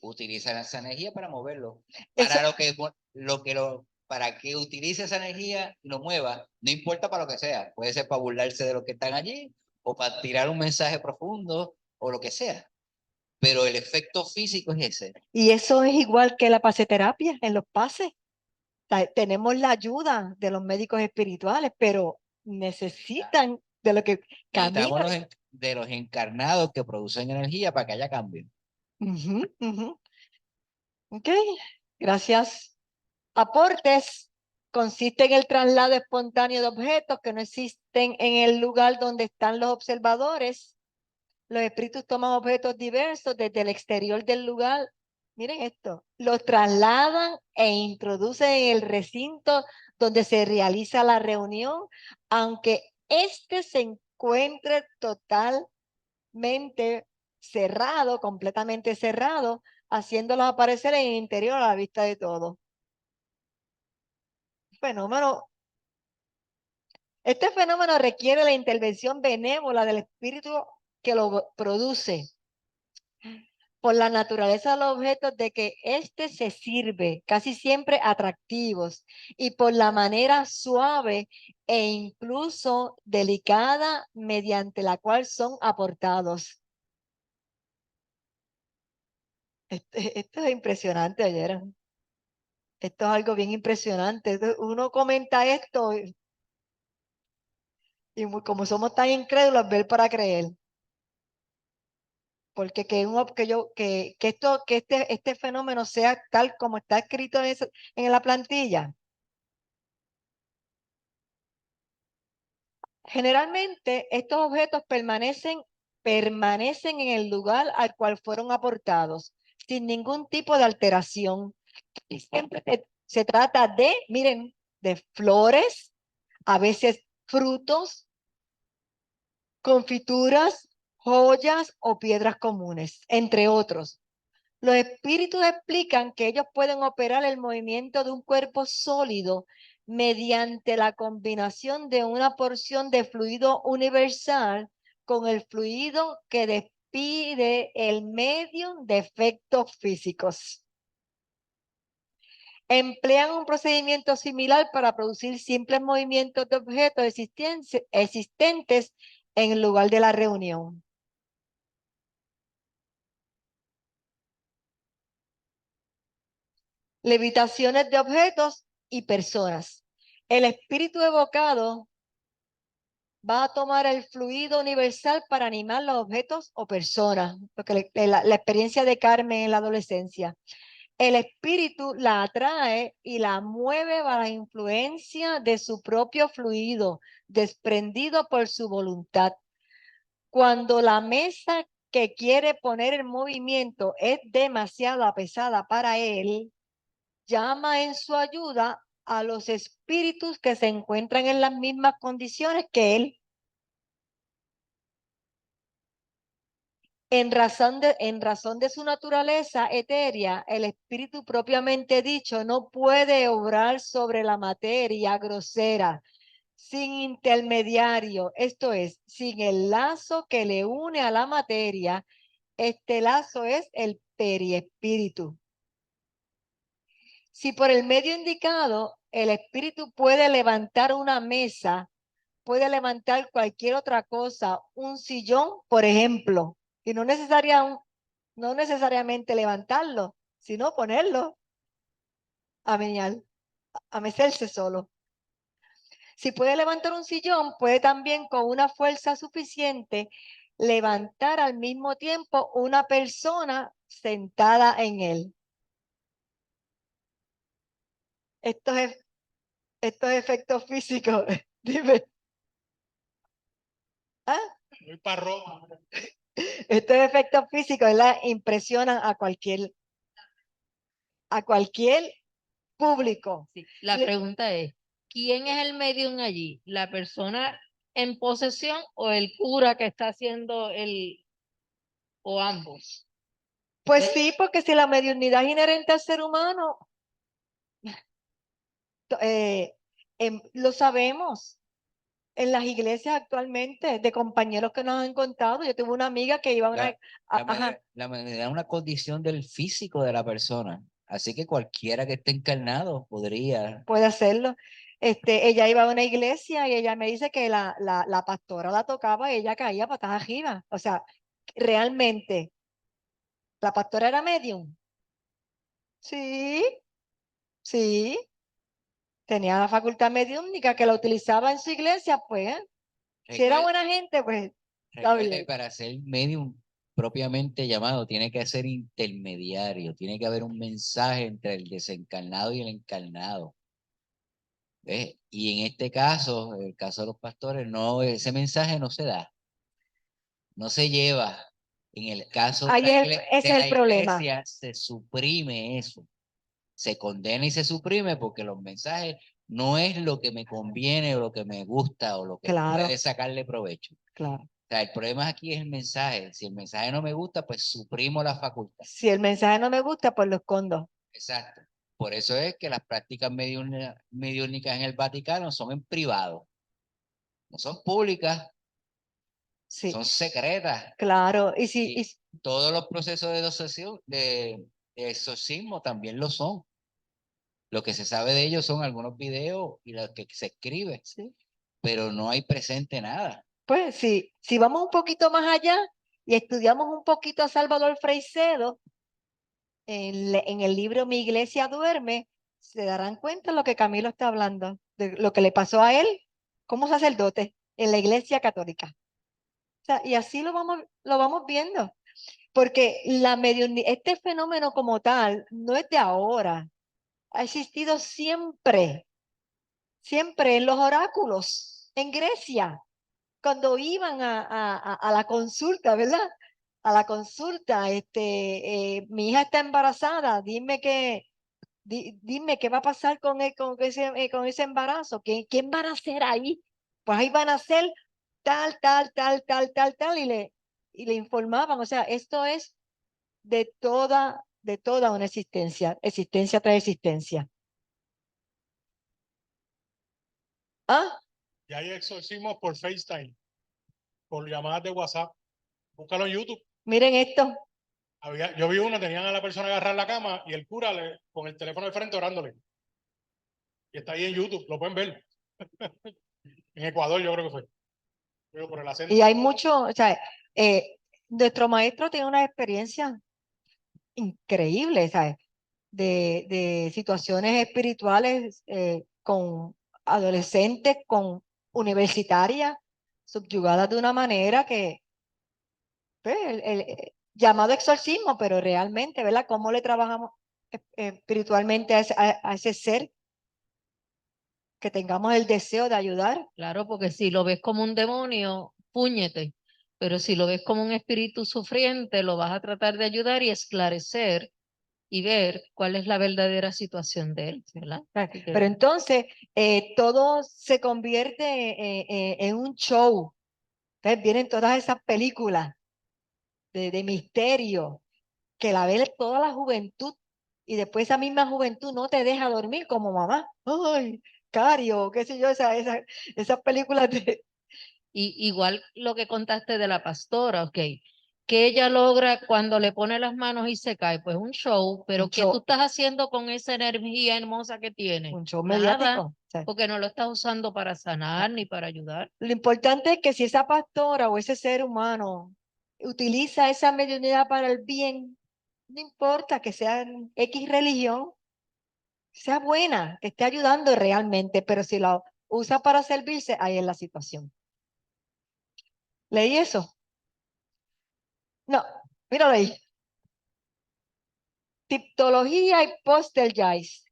utiliza esa energía para moverlo. Para para que utilice esa energía y lo mueva, no importa para lo que sea, puede ser para burlarse de los que están allí o para tirar un mensaje profundo o lo que sea. Pero el efecto físico es ese. Y eso es igual que la paseterapia en los pases. Tenemos la ayuda de los médicos espirituales, pero necesitan de lo que Necesitamos camina. de los encarnados que producen energía para que haya cambio. Ok, gracias. Aportes consiste en el traslado espontáneo de objetos que no existen en el lugar donde están los observadores. Los espíritus toman objetos diversos desde el exterior del lugar. Miren esto, los trasladan e introducen en el recinto donde se realiza la reunión, aunque éste se encuentre totalmente cerrado, completamente cerrado, haciéndolos aparecer en el interior a la vista de todos. Este fenómeno requiere la intervención benévola del espíritu que lo produce, por la naturaleza de los objetos de que éste se sirve, casi siempre atractivos, y por la manera suave e incluso delicada mediante la cual son aportados. Esto es impresionante, ayer. Esto es algo bien impresionante. Uno comenta esto y como somos tan incrédulos, ver para creer. Porque este fenómeno sea tal como está escrito en la plantilla. Generalmente estos objetos permanecen en el lugar al cual fueron aportados, sin ningún tipo de alteración. Y siempre se trata de, miren, de flores, a veces frutos, confituras, joyas o piedras comunes, entre otros. Los espíritus explican que ellos pueden operar el movimiento de un cuerpo sólido mediante la combinación de una porción de fluido universal con el fluido que despide el medio de efectos físicos. Emplean un procedimiento similar para producir simples movimientos de objetos existentes en el lugar de la reunión. Levitaciones de objetos y personas. El espíritu evocado va a tomar el fluido universal para animar los objetos o personas, porque la experiencia de Carmen en la adolescencia. El espíritu la atrae y la mueve bajo la influencia de su propio fluido, desprendido por su voluntad. Cuando la mesa que quiere poner en movimiento es demasiado pesada para él, llama en su ayuda a los espíritus que se encuentran en las mismas condiciones que él. En razón de su naturaleza etérea, el espíritu propiamente dicho no puede obrar sobre la materia grosera sin intermediario, esto es, sin el lazo que le une a la materia. Este lazo es el periespíritu. Si por el medio indicado el espíritu puede levantar una mesa, puede levantar cualquier otra cosa, un sillón, por ejemplo, y no necesariamente levantarlo, sino ponerlo a menear, a mecerse solo. Si puede levantar un sillón, puede también con una fuerza suficiente levantar al mismo tiempo una persona sentada en él. Estos efectos físicos, dime. ¿Ah? Voy para Roma. Estos efectos físicos, ¿verdad? Impresionan a cualquier público. Sí, la pregunta es, ¿quién es el medium allí? ¿La persona en posesión o el cura que está haciendo o ambos? Pues sí, porque si la mediunidad es inherente al ser humano, lo sabemos en las iglesias actualmente, de compañeros que nos han contado. Yo tuve una amiga que iba a una... ajá, La mediunidad es una condición del físico de la persona. Así que cualquiera que esté encarnado podría. puede hacerlo. Ella iba a una iglesia y ella me dice que la pastora la tocaba y ella caía patas arriba. O sea, realmente, ¿la pastora era medium? Sí, sí. Tenía la facultad mediúmnica que la utilizaba en su iglesia, pues. Si era buena gente, pues está Recuerde, bien. para ser medium propiamente llamado, tiene que ser intermediario, tiene que haber un mensaje entre el desencarnado y el encarnado. ¿Ves? Y en este caso, el caso de los pastores, no, ese mensaje no se da, no se lleva. En el caso Ahí de ese es la el problema. iglesia, se suprime eso, se condena y se suprime porque los mensajes no es lo que me conviene o lo que me gusta o lo que Claro, puede sacarle provecho. claro. O sea, el problema aquí es el mensaje. Si el mensaje no me gusta, pues suprimo la facultad. Si el mensaje no me gusta, pues lo escondo. Exacto. Por eso es que las prácticas mediúnicas en el Vaticano son en privado. No son públicas, Sí, son secretas. claro. Y todos los procesos de de exorcismo también lo son. Lo que se sabe de ellos son algunos videos y lo que se escribe, sí. pero no hay presente nada. Pues sí, si vamos un poquito más allá y estudiamos un poquito a Salvador Freixedo, en el libro Mi Iglesia Duerme, se darán cuenta de lo que Camilo está hablando, de lo que le pasó a él como sacerdote en la Iglesia Católica. O sea, y así lo vamos viendo, porque este fenómeno como tal no es de ahora, ha existido siempre, siempre en los oráculos, en Grecia, cuando iban a la consulta, ¿verdad? A la consulta, mi hija está embarazada, dime qué va a pasar con ese embarazo, ¿quién van a ser ahí? Pues ahí van a ser tal, tal, tal, tal, tal, tal, y le informaban. O sea, esto es de toda una existencia tras existencia. Ah, Y hay exorcismos por FaceTime, por llamadas de WhatsApp. Búscalo en YouTube. miren esto. Yo vi uno, tenían a la persona agarrar la cama y el cura con el teléfono de frente orándole. Y está ahí en YouTube, lo pueden ver. En Ecuador yo creo que fue. Pero por el acento. Y hay mucho, o sea, nuestro maestro tiene una experiencia increíble, ¿sabes? De situaciones espirituales con adolescentes, con universitarias, subyugadas de una manera que, pues, llamado exorcismo, pero realmente, ¿verdad? ¿Cómo le trabajamos espiritualmente a ese ser? Que tengamos el deseo de ayudar. Claro, porque si lo ves como un demonio, púñete. Pero si lo ves como un espíritu sufriente, lo vas a tratar de ayudar y esclarecer y ver cuál es la verdadera situación de él, ¿verdad? Así que- Pero entonces todo se convierte en un show. Entonces vienen todas esas películas de misterio, que la ve toda la juventud y después esa misma juventud no te deja dormir como mamá. Ay, Cario, qué sé yo, esas películas de... Igual lo que contaste de la pastora, ok, que ella logra cuando le pone las manos y se cae, pues un show, pero Un ¿qué tú show. estás haciendo con esa energía hermosa que tiene? Un show Nada, mediático. O sea, porque no lo estás usando para sanar ni para ayudar. lo importante es que si esa pastora o ese ser humano utiliza esa mediunidad para el bien, no importa que sea en X religión, sea buena, que esté ayudando realmente, pero si la usa para servirse, ahí es la situación. ¿Leí eso? No, míralo ahí. Tipología y poltergeist.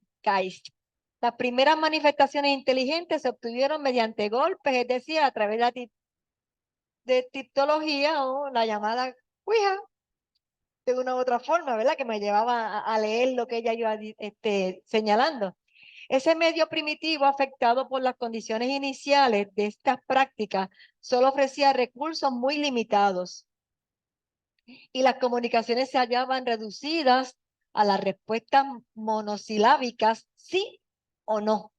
Las primeras manifestaciones inteligentes se obtuvieron mediante golpes, es decir, a través de tipología o la llamada Ouija, de una u otra forma, ¿verdad? Que me llevaba a leer lo que ella iba señalando. Ese medio primitivo, afectado por las condiciones iniciales de estas prácticas, solo ofrecía recursos muy limitados y las comunicaciones se hallaban reducidas a las respuestas monosilábicas sí o no,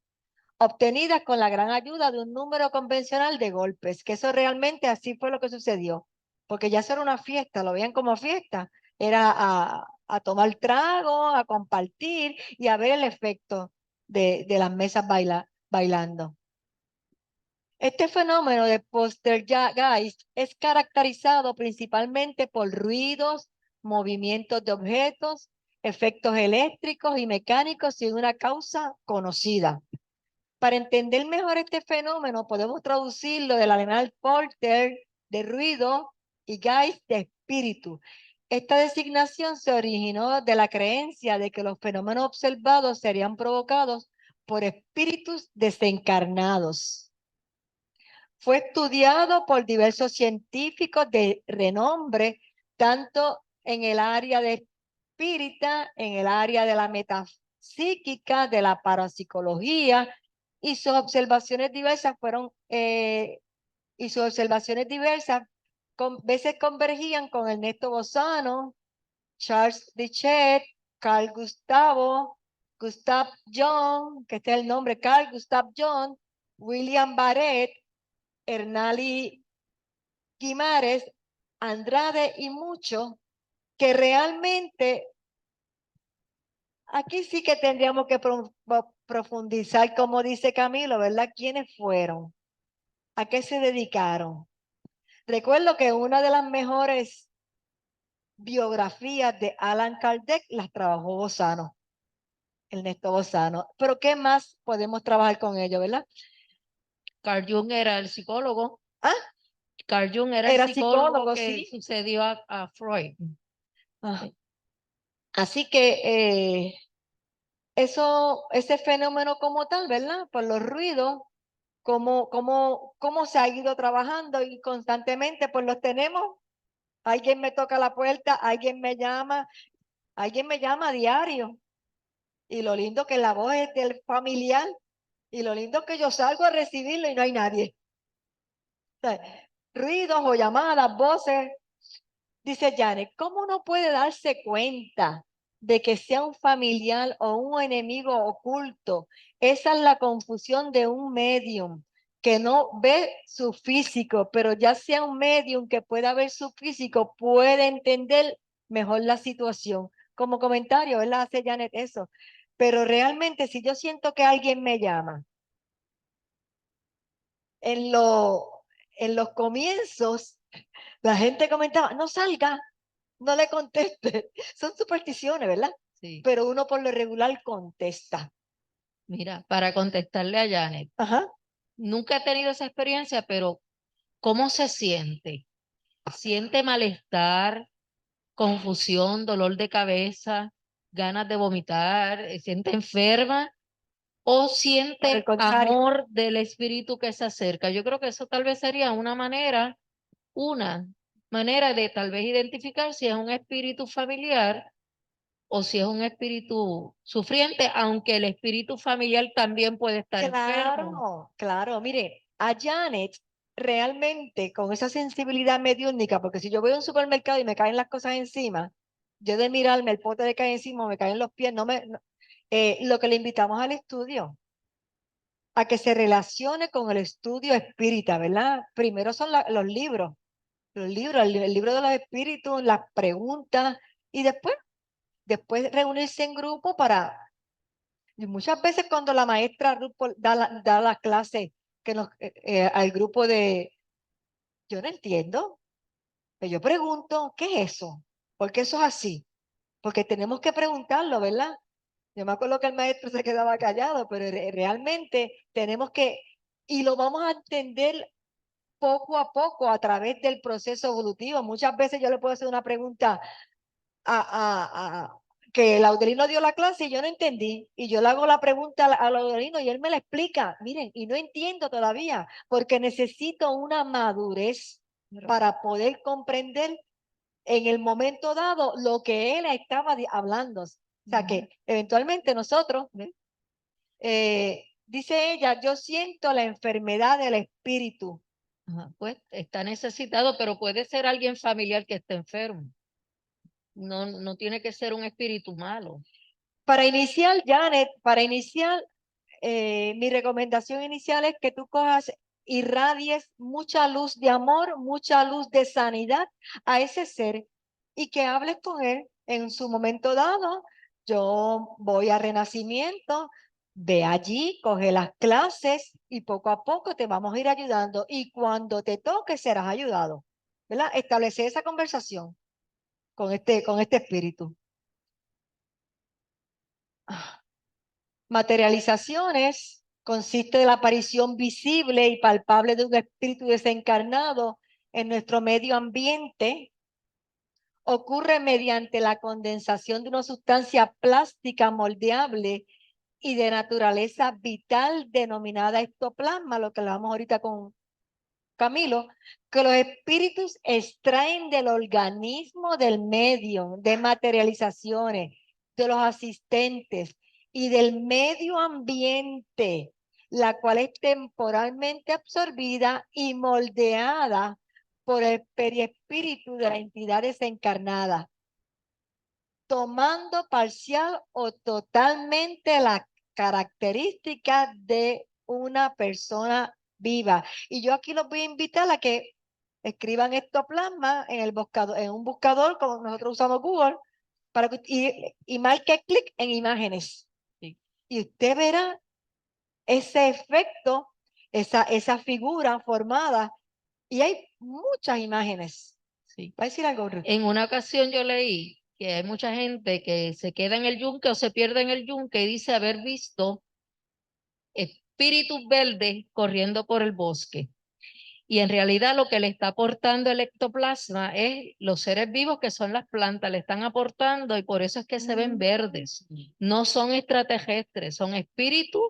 obtenidas con la gran ayuda de un número convencional de golpes, que eso realmente así fue lo que sucedió, porque ya eso era una fiesta, lo veían como fiesta, era a tomar trago, a compartir y a ver el efecto de las mesas bailando. Este fenómeno de poltergeist es caracterizado principalmente por ruidos, movimientos de objetos, efectos eléctricos y mecánicos sin una causa conocida. Para entender mejor este fenómeno, podemos traducirlo del alemán polter, de ruido, y geist, de espíritu. Esta designación se originó de la creencia de que los fenómenos observados serían provocados por espíritus desencarnados. Fue estudiado por diversos científicos de renombre, tanto en el área de espírita, en el área de la metapsíquica, de la parapsicología, y sus observaciones diversas veces convergían con Ernesto Bosano, Charles Richet, Carl Gustav Jung, que este es el nombre, Carl Gustav Jung, William Barrett, Hernali Guimares, Andrade y muchos, que realmente aquí sí que tendríamos que profundizar, como dice Camilo, ¿verdad? ¿Quiénes fueron? ¿A qué se dedicaron? Recuerdo que una de las mejores biografías de Allan Kardec las trabajó Bosano, Ernesto Bosano. Pero ¿qué más podemos trabajar con ello, verdad? Carl Jung era el psicólogo. Ah, Carl Jung era el era psicólogo psicólogo, que sí. sucedió a Freud. Ah. Así que ese fenómeno como tal, ¿verdad? Por los ruidos, cómo se ha ido trabajando y constantemente pues los tenemos. Alguien me toca la puerta, alguien me llama a diario. Y lo lindo que la voz es del familiar y lo lindo que yo salgo a recibirlo y no hay nadie. O sea, ruidos o llamadas, voces. Dice Janet, ¿cómo no puede darse cuenta de que sea un familiar o un enemigo oculto? Esa es la confusión de un medium que no ve su físico, pero ya sea un medium que pueda ver su físico, puede entender mejor la situación. Como comentario, él hace Janet eso. Pero realmente, si yo siento que alguien me llama, en, en los comienzos, la gente comentaba, no salga, no le conteste. Son supersticiones, ¿verdad? Sí. Pero uno por lo regular contesta. Mira, para contestarle a Janet, Ajá. nunca he tenido esa experiencia, pero ¿cómo se siente? ¿Siente malestar, confusión, dolor de cabeza, ganas de vomitar, siente enferma o Por el siente contrario. amor del espíritu que se acerca? Yo creo que eso tal vez sería una manera de tal vez identificar si es un espíritu familiar o si es un espíritu sufriente, aunque el espíritu familiar también puede estar enfermo. Claro, claro. Mire, a Janet realmente con esa sensibilidad mediúnica, porque si yo voy a un supermercado y me caen las cosas encima, yo de mirarme el pote de caer encima, me caen los pies, lo que le invitamos al estudio, a que se relacione con el estudio espírita, ¿verdad? Primero son los libros, el libro de los espíritus, las preguntas, y después reunirse en grupo y muchas veces cuando la maestra da la clase al grupo yo no entiendo, pero yo pregunto, ¿qué es eso? ¿Por qué eso es así? Porque tenemos que preguntarlo, ¿verdad? Yo me acuerdo que el maestro se quedaba callado, pero realmente tenemos y lo vamos a entender poco a poco a través del proceso evolutivo. Muchas veces yo le puedo hacer una pregunta que el Laudelino dio la clase y yo no entendí, y yo le hago la pregunta al Laudelino y él me la explica, miren, y no entiendo todavía, porque necesito una madurez para poder comprender en el momento dado lo que él estaba hablando. O sea que eventualmente nosotros, dice ella, yo siento la enfermedad del espíritu. Pues está necesitado, pero puede ser alguien familiar que esté enfermo. No tiene que ser un espíritu malo. Para iniciar, Janet, mi recomendación inicial es que tú irradies mucha luz de amor, mucha luz de sanidad a ese ser y que hables con él en su momento dado. Yo voy a Renacimiento, ve allí, coge las clases y poco a poco te vamos a ir ayudando y cuando te toque serás ayudado, ¿verdad? Establece esa conversación con este espíritu. Materializaciones consiste de la aparición visible y palpable de un espíritu desencarnado en nuestro medio ambiente. Ocurre mediante la condensación de una sustancia plástica moldeable y de naturaleza vital denominada ectoplasma, lo que hablamos ahorita con Camilo, que los espíritus extraen del organismo del medio, de materializaciones, de los asistentes y del medio ambiente, la cual es temporalmente absorbida y moldeada por el periespíritu de la entidad desencarnada, tomando parcial o totalmente la característica de una persona viva. Y yo aquí los voy a invitar a que escriban ectoplasma en un buscador como nosotros usamos Google y marque clic en imágenes. Sí. Y usted verá ese efecto, esa figura formada. Y hay muchas imágenes. Sí. ¿Va a decir algo, Ruth? En una ocasión yo leí que hay mucha gente que se queda en el yunque o se pierde en el yunque y dice haber visto espíritus verdes corriendo por el bosque. Y en realidad lo que le está aportando el ectoplasma es los seres vivos que son las plantas, le están aportando y por eso es que se ven verdes. No son extraterrestres, son espíritus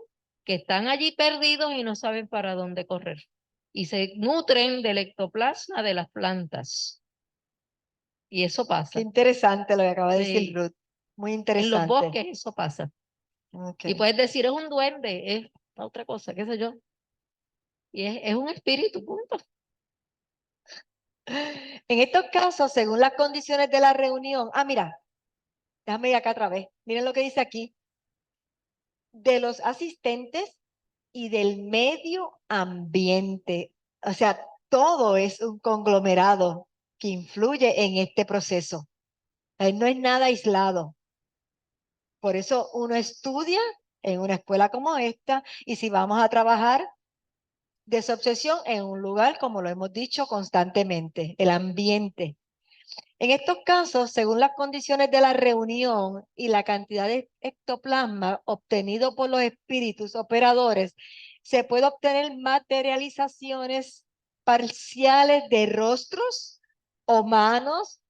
que están allí perdidos y no saben para dónde correr. Y se nutren del ectoplasma de las plantas. Y eso pasa. Qué interesante lo que acaba de decir Sí. Ruth. Muy En interesante. los bosques eso pasa. Okay. Y puedes decir, es un duende, es otra cosa, qué sé yo. Y es un espíritu, punto. En estos casos, según las condiciones de la reunión, mira, déjame ir acá otra vez. Miren lo que dice aquí. De los asistentes y del medio ambiente. O sea, todo es un conglomerado que influye en este proceso. No es nada aislado. Por eso uno estudia en una escuela como esta y si vamos a trabajar desobsesión en un lugar, como lo hemos dicho constantemente, el ambiente. En estos casos, según las condiciones de la reunión y la cantidad de ectoplasma obtenido por los espíritus operadores, se puede obtener materializaciones parciales de rostros o manos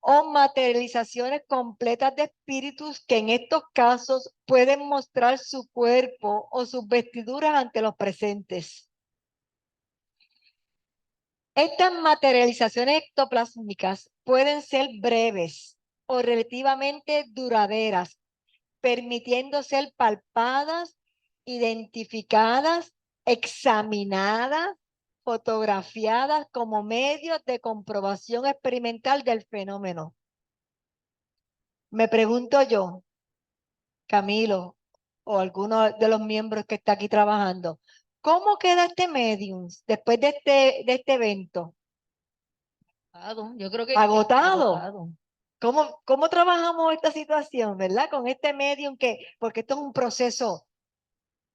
o materializaciones completas de espíritus que en estos casos pueden mostrar su cuerpo o sus vestiduras ante los presentes. Estas materializaciones ectoplásmicas pueden ser breves o relativamente duraderas, permitiendo ser palpadas, identificadas, examinadas fotografiadas como medios de comprobación experimental del fenómeno. Me pregunto yo, Camilo, o alguno de los miembros que está aquí trabajando, ¿cómo queda este medium después de este evento? Yo creo que Agotado. agotado. ¿Cómo trabajamos esta situación, verdad? Con este medium porque esto es un proceso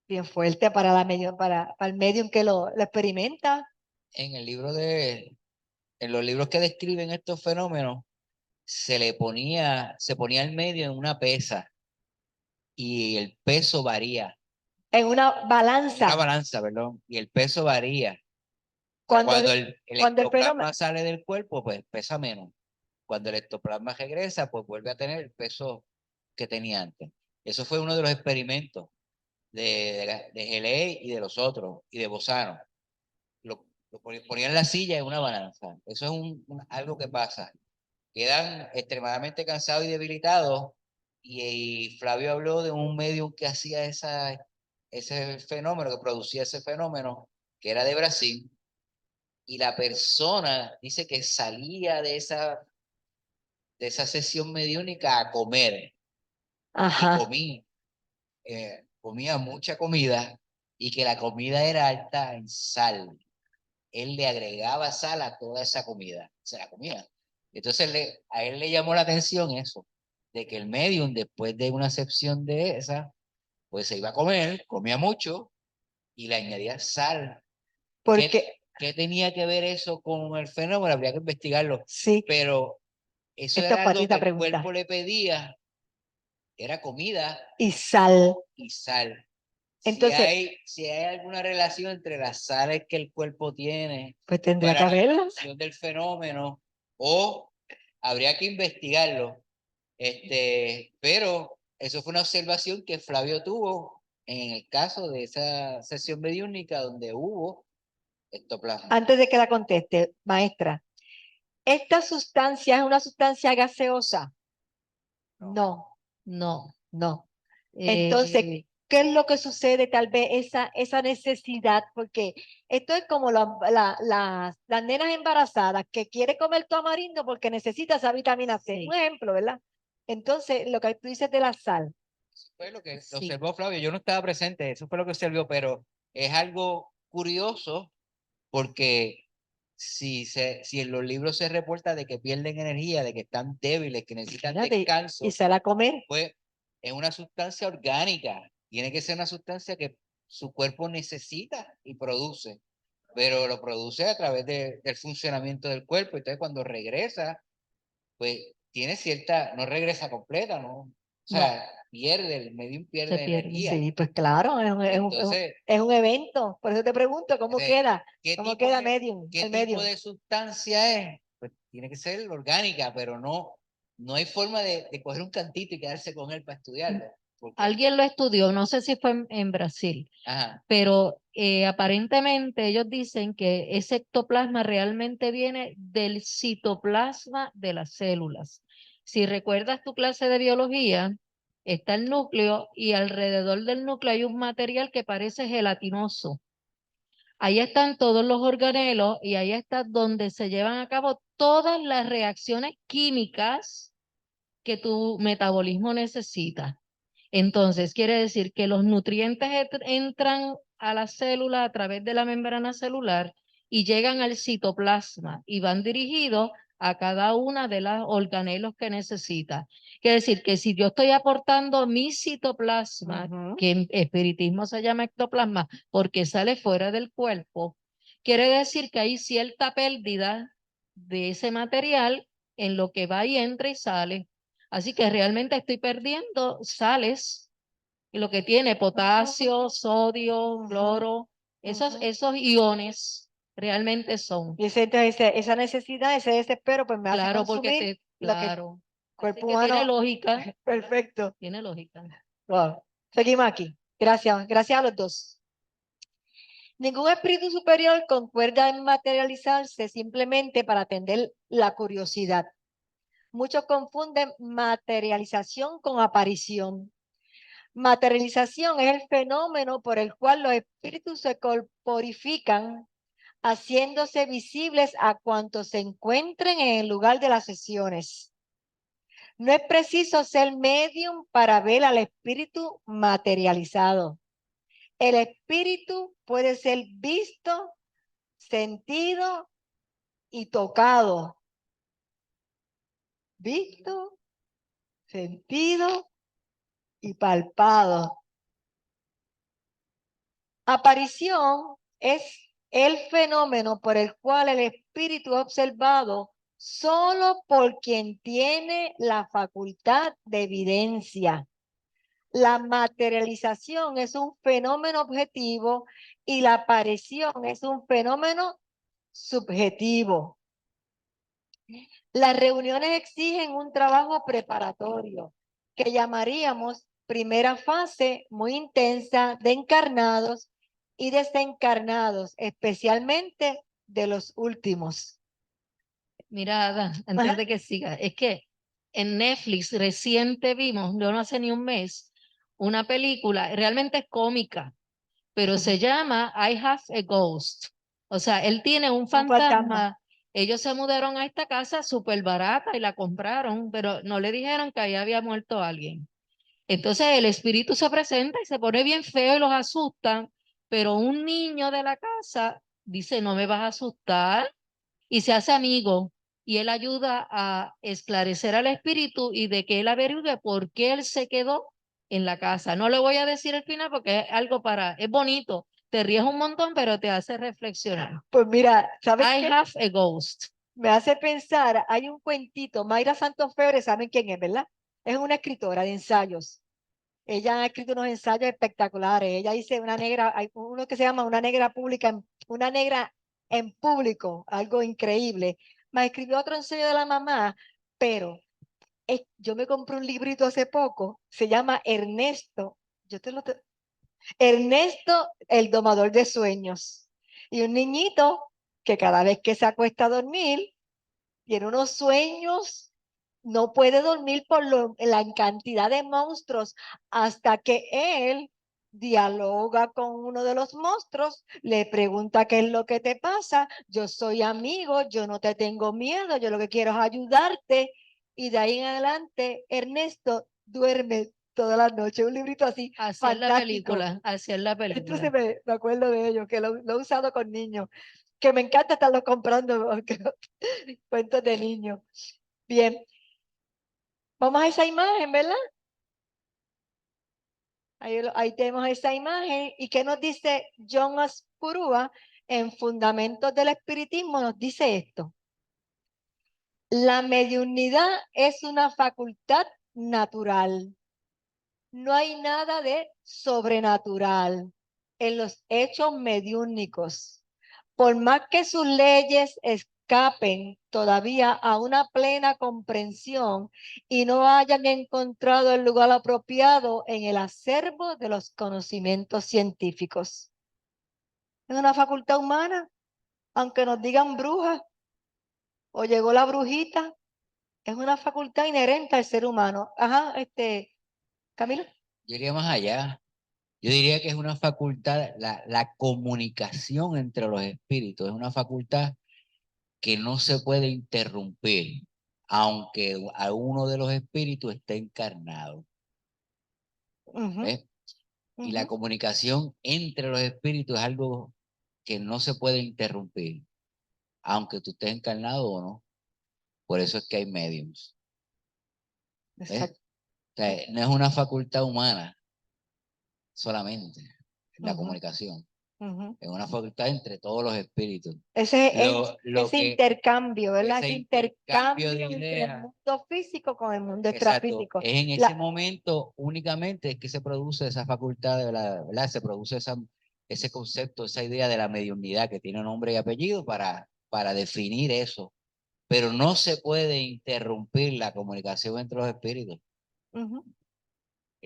bien fuerte para para el medium que lo experimenta. En en los libros que describen estos fenómenos, se ponía el medio en una pesa y el peso varía. En una balanza. Una balanza, perdón, y el peso varía. Cuando Cuando el el fenómeno, ectoplasma sale del cuerpo, pues pesa menos. Cuando el ectoplasma regresa, pues vuelve a tener el peso que tenía antes. Eso fue uno de los experimentos de Geley y de los otros, y de Bosano. Ponían la silla en una balanza. Eso es algo que pasa. Quedan extremadamente cansados y debilitados. Y Flavio habló de un medium que hacía ese fenómeno, que producía ese fenómeno, que era de Brasil. Y la persona dice que salía de esa sesión mediúnica a comer. ajá, Y comía mucha comida y que la comida era alta en sal. Él le agregaba sal a toda esa comida, se la comía. Entonces a él le llamó la atención eso, de que el medium, después de una excepción de esa, pues se iba a comer, comía mucho y le añadía sal. porque ¿Qué tenía que ver eso con el fenómeno? Habría que investigarlo. sí, Pero eso esta era algo que patita el pregunta. cuerpo le pedía, era comida Y sal. y sal. Entonces, Si hay alguna relación entre las sales que el cuerpo tiene pues tendría para que la haberlas. producción del fenómeno, o habría que investigarlo. Pero eso fue una observación que Flavio tuvo en el caso de esa sesión mediúnica donde hubo ectoplasma. Antes de que la conteste, maestra, ¿esta sustancia es una sustancia gaseosa? No, No. no. Entonces, ¿qué es lo que sucede? Tal vez esa necesidad, porque esto es como las nenas embarazadas que quiere comer tamarindo porque necesita esa vitamina C. Sí. Un ejemplo, ¿verdad? Entonces, lo que tú dices de la sal. Eso fue lo que Sí. observó Flavio. Yo no estaba presente, eso fue lo que observó, pero es algo curioso porque si en los libros se reporta de que pierden energía, de que están débiles, que necesitan Fíjate, descanso, y sal a comer. pues es una sustancia orgánica. Tiene que ser una sustancia que su cuerpo necesita y produce, pero lo produce a través del funcionamiento del cuerpo. Entonces, cuando regresa, pues tiene no regresa completa, ¿no? O sea, el medium pierde Se pierde. energía. Sí, pues claro, Entonces, es un evento. Por eso te pregunto, ¿cómo queda? ¿Cómo queda medium? ¿Qué El tipo medium. de sustancia es? Pues tiene que ser orgánica, pero no hay forma de coger un cantito y quedarse con él para estudiarlo. Alguien lo estudió, no sé si fue en Brasil, Ajá. pero aparentemente ellos dicen que ese ectoplasma realmente viene del citoplasma de las células. Si recuerdas tu clase de biología, está el núcleo y alrededor del núcleo hay un material que parece gelatinoso. Ahí están todos los organelos y ahí está donde se llevan a cabo todas las reacciones químicas que tu metabolismo necesita. Entonces, quiere decir que los nutrientes entran a la célula a través de la membrana celular y llegan al citoplasma y van dirigidos a cada una de las organelos que necesita. Quiere decir que si yo estoy aportando mi citoplasma, que en espiritismo se llama ectoplasma, porque sale fuera del cuerpo, quiere decir que hay cierta pérdida de ese material en lo que va y entra y sale. Así que realmente estoy perdiendo sales, lo que tiene potasio, sodio, cloro, esos iones realmente son. Y esa necesidad, ese desespero, pues me hace Claro, consumir lo que el claro. cuerpo Así que tiene humano. lógica, Perfecto. tiene lógica. Wow. Seguimos aquí. Gracias a los dos. Ningún espíritu superior concuerda en materializarse simplemente para atender la curiosidad. Muchos confunden materialización con aparición. Materialización es el fenómeno por el cual los espíritus se corporifican haciéndose visibles a cuantos se encuentren en el lugar de las sesiones. No es preciso ser medium para ver al espíritu materializado. El espíritu puede ser visto, sentido y tocado. Visto, sentido y palpado. Aparición es el fenómeno por el cual el espíritu es observado solo por quien tiene la facultad de evidencia. La materialización es un fenómeno objetivo y la aparición es un fenómeno subjetivo. Las reuniones exigen un trabajo preparatorio que llamaríamos primera fase muy intensa de encarnados y desencarnados, especialmente de los últimos. Mira, Ada, antes de que siga, es que en Netflix reciente vimos, no hace ni un mes, una película, realmente es cómica, pero se llama I Have a Ghost. O sea, él tiene un fantasma. Ellos se mudaron a esta casa súper barata y la compraron, pero no le dijeron que ahí había muerto alguien. Entonces el espíritu se presenta y se pone bien feo y los asusta, pero un niño de la casa dice, no me vas a asustar, y se hace amigo. Y él ayuda a esclarecer al espíritu y de que él averigüe por qué él se quedó en la casa. No le voy a decir el final porque es algo es bonito. Te ríes un montón, pero te hace reflexionar. Pues mira, ¿sabes I qué? have a ghost. Me hace pensar, hay un cuentito, Mayra Santos Febre, ¿saben quién es, verdad? Es una escritora de ensayos. Ella ha escrito unos ensayos espectaculares. Ella dice una negra, hay uno que se llama Una negra pública, una negra en público, algo increíble. Me escribió otro ensayo de la mamá, pero yo me compré un librito hace poco, se llama Ernesto. Ernesto, el domador de sueños. Y un niñito que cada vez que se acuesta a dormir, tiene unos sueños, no puede dormir por la cantidad de monstruos hasta que él dialoga con uno de los monstruos, le pregunta qué es lo que te pasa, yo soy amigo, yo no te tengo miedo, yo lo que quiero es ayudarte, y de ahí en adelante Ernesto duerme todas las noches, un librito así, Hacer la fantástico. película, hacer la película. Entonces me acuerdo de ellos, que lo he usado con niños, que me encanta estarlos comprando porque cuentos de niños. Bien, vamos a esa imagen, ¿verdad? Ahí tenemos esa imagen. ¿Y qué nos dice John Spurua en Fundamentos del Espiritismo? Nos dice esto. La mediunidad es una facultad natural. No hay nada de sobrenatural en los hechos mediúnicos. Por más que sus leyes escapen todavía a una plena comprensión y no hayan encontrado el lugar apropiado en el acervo de los conocimientos científicos. Es una facultad humana, aunque nos digan brujas o llegó la brujita, es una facultad inherente al ser humano. Ajá, Camilo. Yo iría más allá. Yo diría que es una facultad, la comunicación entre los espíritus es una facultad que no se puede interrumpir, aunque uno de los espíritus esté encarnado. ¿Ves? Y la comunicación entre los espíritus es algo que no se puede interrumpir, aunque tú estés encarnado o no. Por eso es que hay mediums. Exacto. O sea, no es una facultad humana solamente, la comunicación. Es una facultad entre todos los espíritus. Ese intercambio, ¿verdad? Ese intercambio de entre el ideas. mundo físico con el mundo Exacto. extrafísico. Es en ese momento únicamente es que se produce esa facultad, ¿verdad? Se produce ese concepto, esa idea de la mediunidad que tiene nombre y apellido para definir eso. Pero no se puede interrumpir la comunicación entre los espíritus.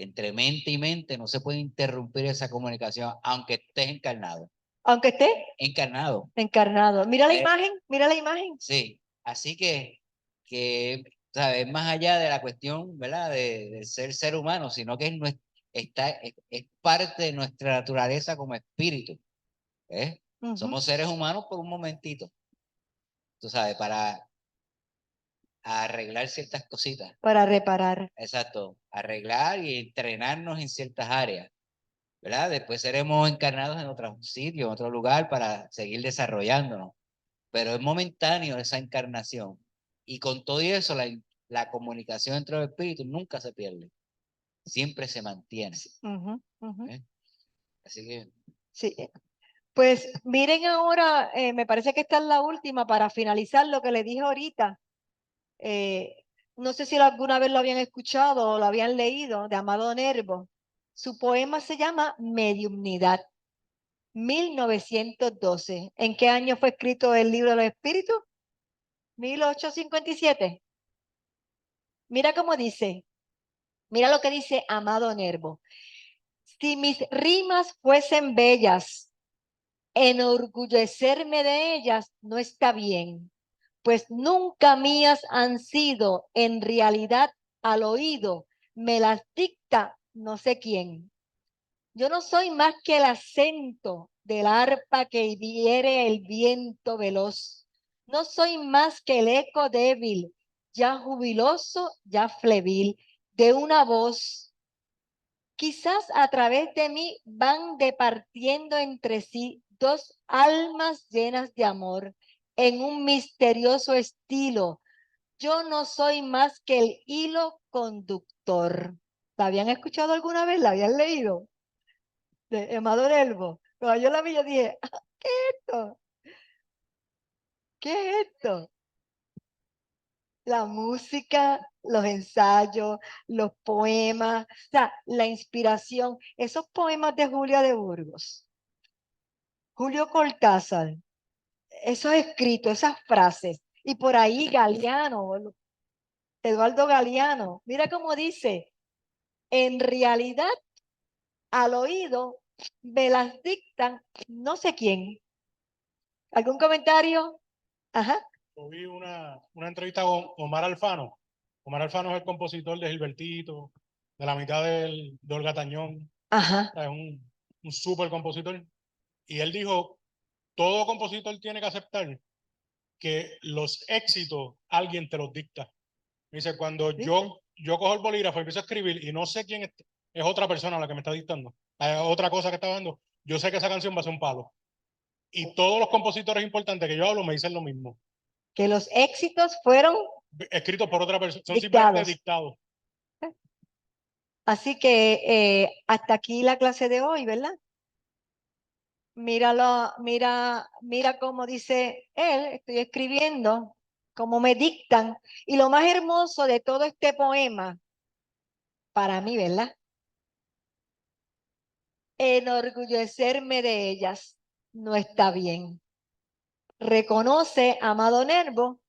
Entre mente y mente no se puede interrumpir esa comunicación, aunque estés encarnado. Aunque esté encarnado. Encarnado. Mira la imagen, mira la imagen. Sí, así que ¿sabes? Más allá de la cuestión, ¿verdad? De ser humano, sino que es parte de nuestra naturaleza como espíritu. Ujú. Somos seres humanos por un momentito, tú sabes, para arreglar ciertas cositas. Para reparar. Exacto, arreglar y entrenarnos en ciertas áreas, ¿verdad? Después seremos encarnados en otro sitio, en otro lugar para seguir desarrollándonos, pero es momentáneo esa encarnación. Y con todo eso, la comunicación entre los espíritus nunca se pierde, siempre se mantiene. Ujú, ujú. ¿eh? Así que Sí. Pues miren ahora, me parece que esta es la última para finalizar lo que les dije ahorita. No sé si alguna vez lo habían escuchado o lo habían leído, de Amado Nervo. Su poema se llama Mediumnidad, 1912. ¿En qué año fue escrito el libro de los espíritus? 1857. Mira cómo dice, mira lo que dice Amado Nervo. Si mis rimas fuesen bellas, enorgullecerme de ellas no está bien, pues nunca mías han sido, en realidad al oído me las dicta no sé quién. Yo no soy más que el acento del arpa que hiere el viento veloz. No soy más que el eco débil, ya jubiloso, ya flebil, de una voz. Quizás a través de mí van departiendo entre sí dos almas llenas de amor en un misterioso estilo. Yo no soy más que el hilo conductor. ¿La habían escuchado alguna vez? ¿La habían leído? De Amador Elbo. Cuando yo la vi, yo dije, ¿qué es esto? ¿Qué es esto? La música, los ensayos, los poemas, o sea, la inspiración, esos poemas de Julia de Burgos, Julio Cortázar, esos escritos, esas frases, y por ahí Galeano, Eduardo Galeano, mira cómo dice, en realidad al oído me las dictan no sé quién. ¿Algún comentario? Ajá, Yo vi una entrevista con Omar Alfano. Omar Alfano es el compositor de Gilbertito, de la mitad de Olga Tañón. ajá. Es un súper compositor. Y él dijo, todo compositor tiene que aceptar que los éxitos alguien te los dicta. Dice, cuando ¿Viste? yo cojo el bolígrafo y empiezo a escribir y no sé quién es otra persona la que me está dictando, otra cosa que está dando, yo sé que esa canción va a ser un palo. Y todos los compositores importantes que yo hablo me dicen lo mismo. Que los éxitos fueron Escritos por otra persona, son simplemente dictados. dictados. Así que hasta aquí la clase de hoy, ¿verdad? Míralo, mira cómo dice él, estoy escribiendo, cómo me dictan. Y lo más hermoso de todo este poema, para mí, ¿verdad? Enorgullecerme de ellas no está bien. Reconoce, amado Nervo,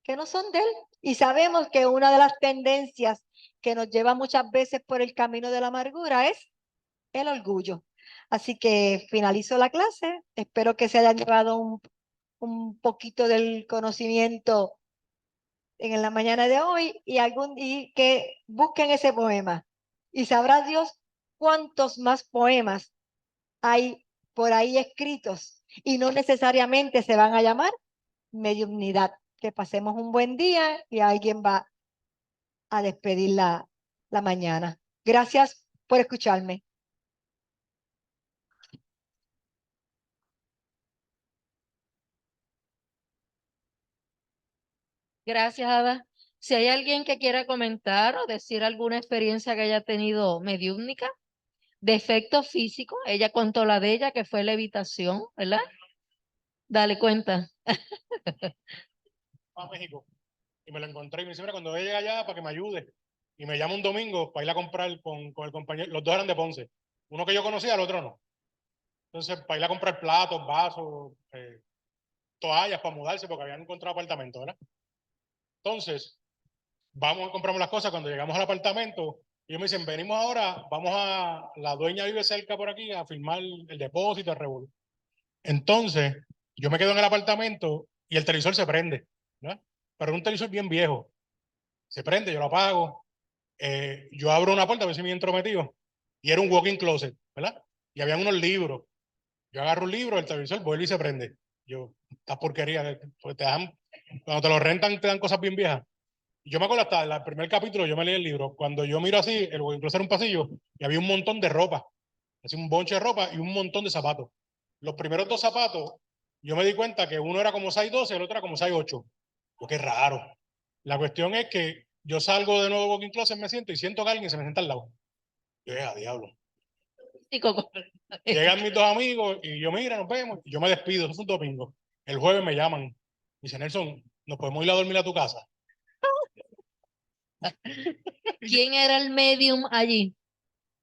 que no son de él. Y sabemos que una de las tendencias que nos lleva muchas veces por el camino de la amargura es el orgullo. Así que finalizo la clase. Espero que se hayan llevado un poquito del conocimiento en la mañana de hoy y que busquen ese poema. Y sabrá Dios cuántos más poemas hay por ahí escritos y no necesariamente se van a llamar mediunidad. Que pasemos un buen día y alguien va a despedir la mañana. Gracias por escucharme. Gracias, Ada. Si hay alguien que quiera comentar o decir alguna experiencia que haya tenido mediúmnica, de efecto físico, ella contó la de ella, que fue levitación, ¿verdad? Dale cuenta. A México. Y me lo encontré y me dice, mira, cuando llegue allá para que me ayude. Y me llama un domingo para ir a comprar con el compañero. Los dos eran de Ponce. Uno que yo conocía, el otro no. Entonces, para ir a comprar platos, vasos, toallas para mudarse porque habían encontrado apartamento, ¿verdad? Entonces, vamos a compramos las cosas. Cuando llegamos al apartamento, ellos me dicen, venimos ahora, la dueña vive cerca por aquí a firmar el depósito, el revolú. Entonces, yo me quedo en el apartamento y el televisor se prende, ¿no? Pero es un televisor bien viejo. Se prende, yo lo apago. Yo abro una puerta, a ver si me entro metido. Y era un walk-in closet, ¿verdad? Y habían unos libros. Yo agarro un libro, el televisor vuelve y se prende. Yo, esta porquería, pues te dan, cuando te lo rentan, te dan cosas bien viejas. Yo me acuerdo hasta el primer capítulo, yo me leí el libro. Cuando yo miro así, el incluso era un pasillo, y había un montón de ropa. Así un bonche de ropa y un montón de zapatos. Los primeros 2 zapatos, yo me di cuenta que uno era como 6'12", el otro era como 6'8". Yo, qué raro. La cuestión es que yo salgo de nuevo walking closet, me siento y siento que alguien se me sienta al lado. Yo, a diablo. Y Coco, Llegan mis 2 amigos y yo, mira, nos vemos. Y yo me despido, eso fue un domingo. El jueves me llaman. Dice, Nelson, ¿nos podemos ir a dormir a tu casa? ¿quién era el medium allí?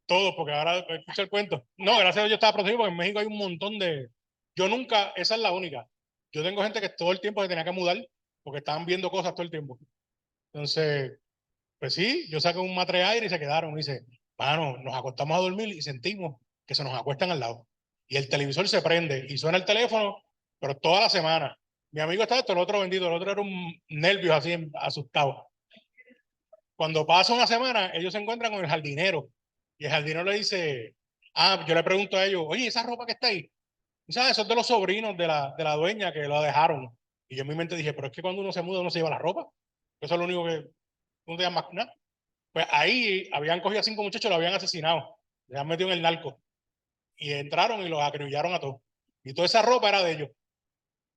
Todos, porque ahora escucha el cuento. No, gracias a Dios yo estaba protegido porque en México hay un montón de... Yo nunca, esa es la única. Yo tengo gente que todo el tiempo se tenía que mudar porque estaban viendo cosas todo el tiempo. Entonces, pues sí, yo saqué un matre de aire y se quedaron. Y dice, mano, nos acostamos a dormir y sentimos que se nos acuestan al lado. Y el televisor se prende y suena el teléfono, pero toda la semana. Mi amigo está esto, el otro vendido, el otro era un nervio así, asustado. Cuando pasa una semana, ellos se encuentran con el jardinero. Y el jardinero le dice, yo le pregunto a ellos, oye, esa ropa que está ahí, ¿sabes? Eso es de los sobrinos de la dueña que lo dejaron. Y yo en mi mente dije, pero es que cuando uno se muda, uno se lleva la ropa. Eso es lo único que no te más nada. Pues ahí habían cogido a 5 muchachos, lo habían asesinado, les han metido en el narco. Y entraron y los acribillaron a todos. Y toda esa ropa era de ellos.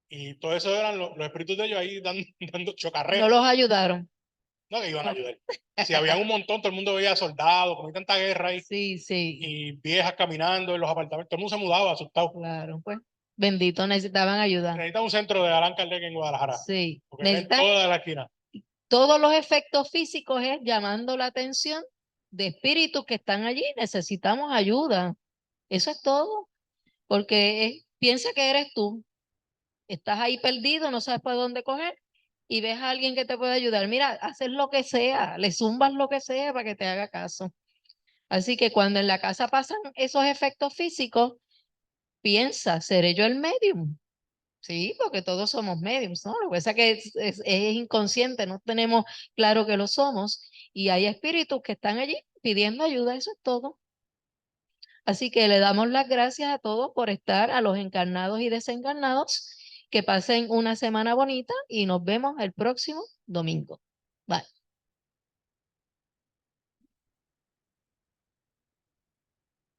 Y todo eso eran los espíritus de ellos ahí dando No chocarreras. los ayudaron. No, que iban a ayudar. Si habían un montón, todo el mundo veía soldados, como hay tanta guerra ahí, Sí, sí, y viejas caminando en los apartamentos, todo el mundo se mudaba asustado. claro, pues. Bendito, necesitaban ayuda. Necesita un centro de Allan Kardec en Guadalajara, Sí, porque ven necesitan toda la esquina. todos los efectos físicos es llamando la atención de espíritus que están allí. Necesitamos ayuda. Eso es todo. Porque piensa que eres tú. Estás ahí perdido, no sabes por dónde coger y ves a alguien que te puede ayudar. Mira, haces lo que sea, le zumbas lo que sea para que te haga caso. Así que cuando en la casa pasan esos efectos físicos, piensa, ¿seré yo el medium? Sí, porque todos somos mediums, ¿no? Lo que pasa es que es inconsciente, no tenemos claro que lo somos y hay espíritus que están allí pidiendo ayuda, eso es todo. Así que le damos las gracias a todos por estar, a los encarnados y desencarnados, que pasen una semana bonita y nos vemos el próximo domingo. Bye.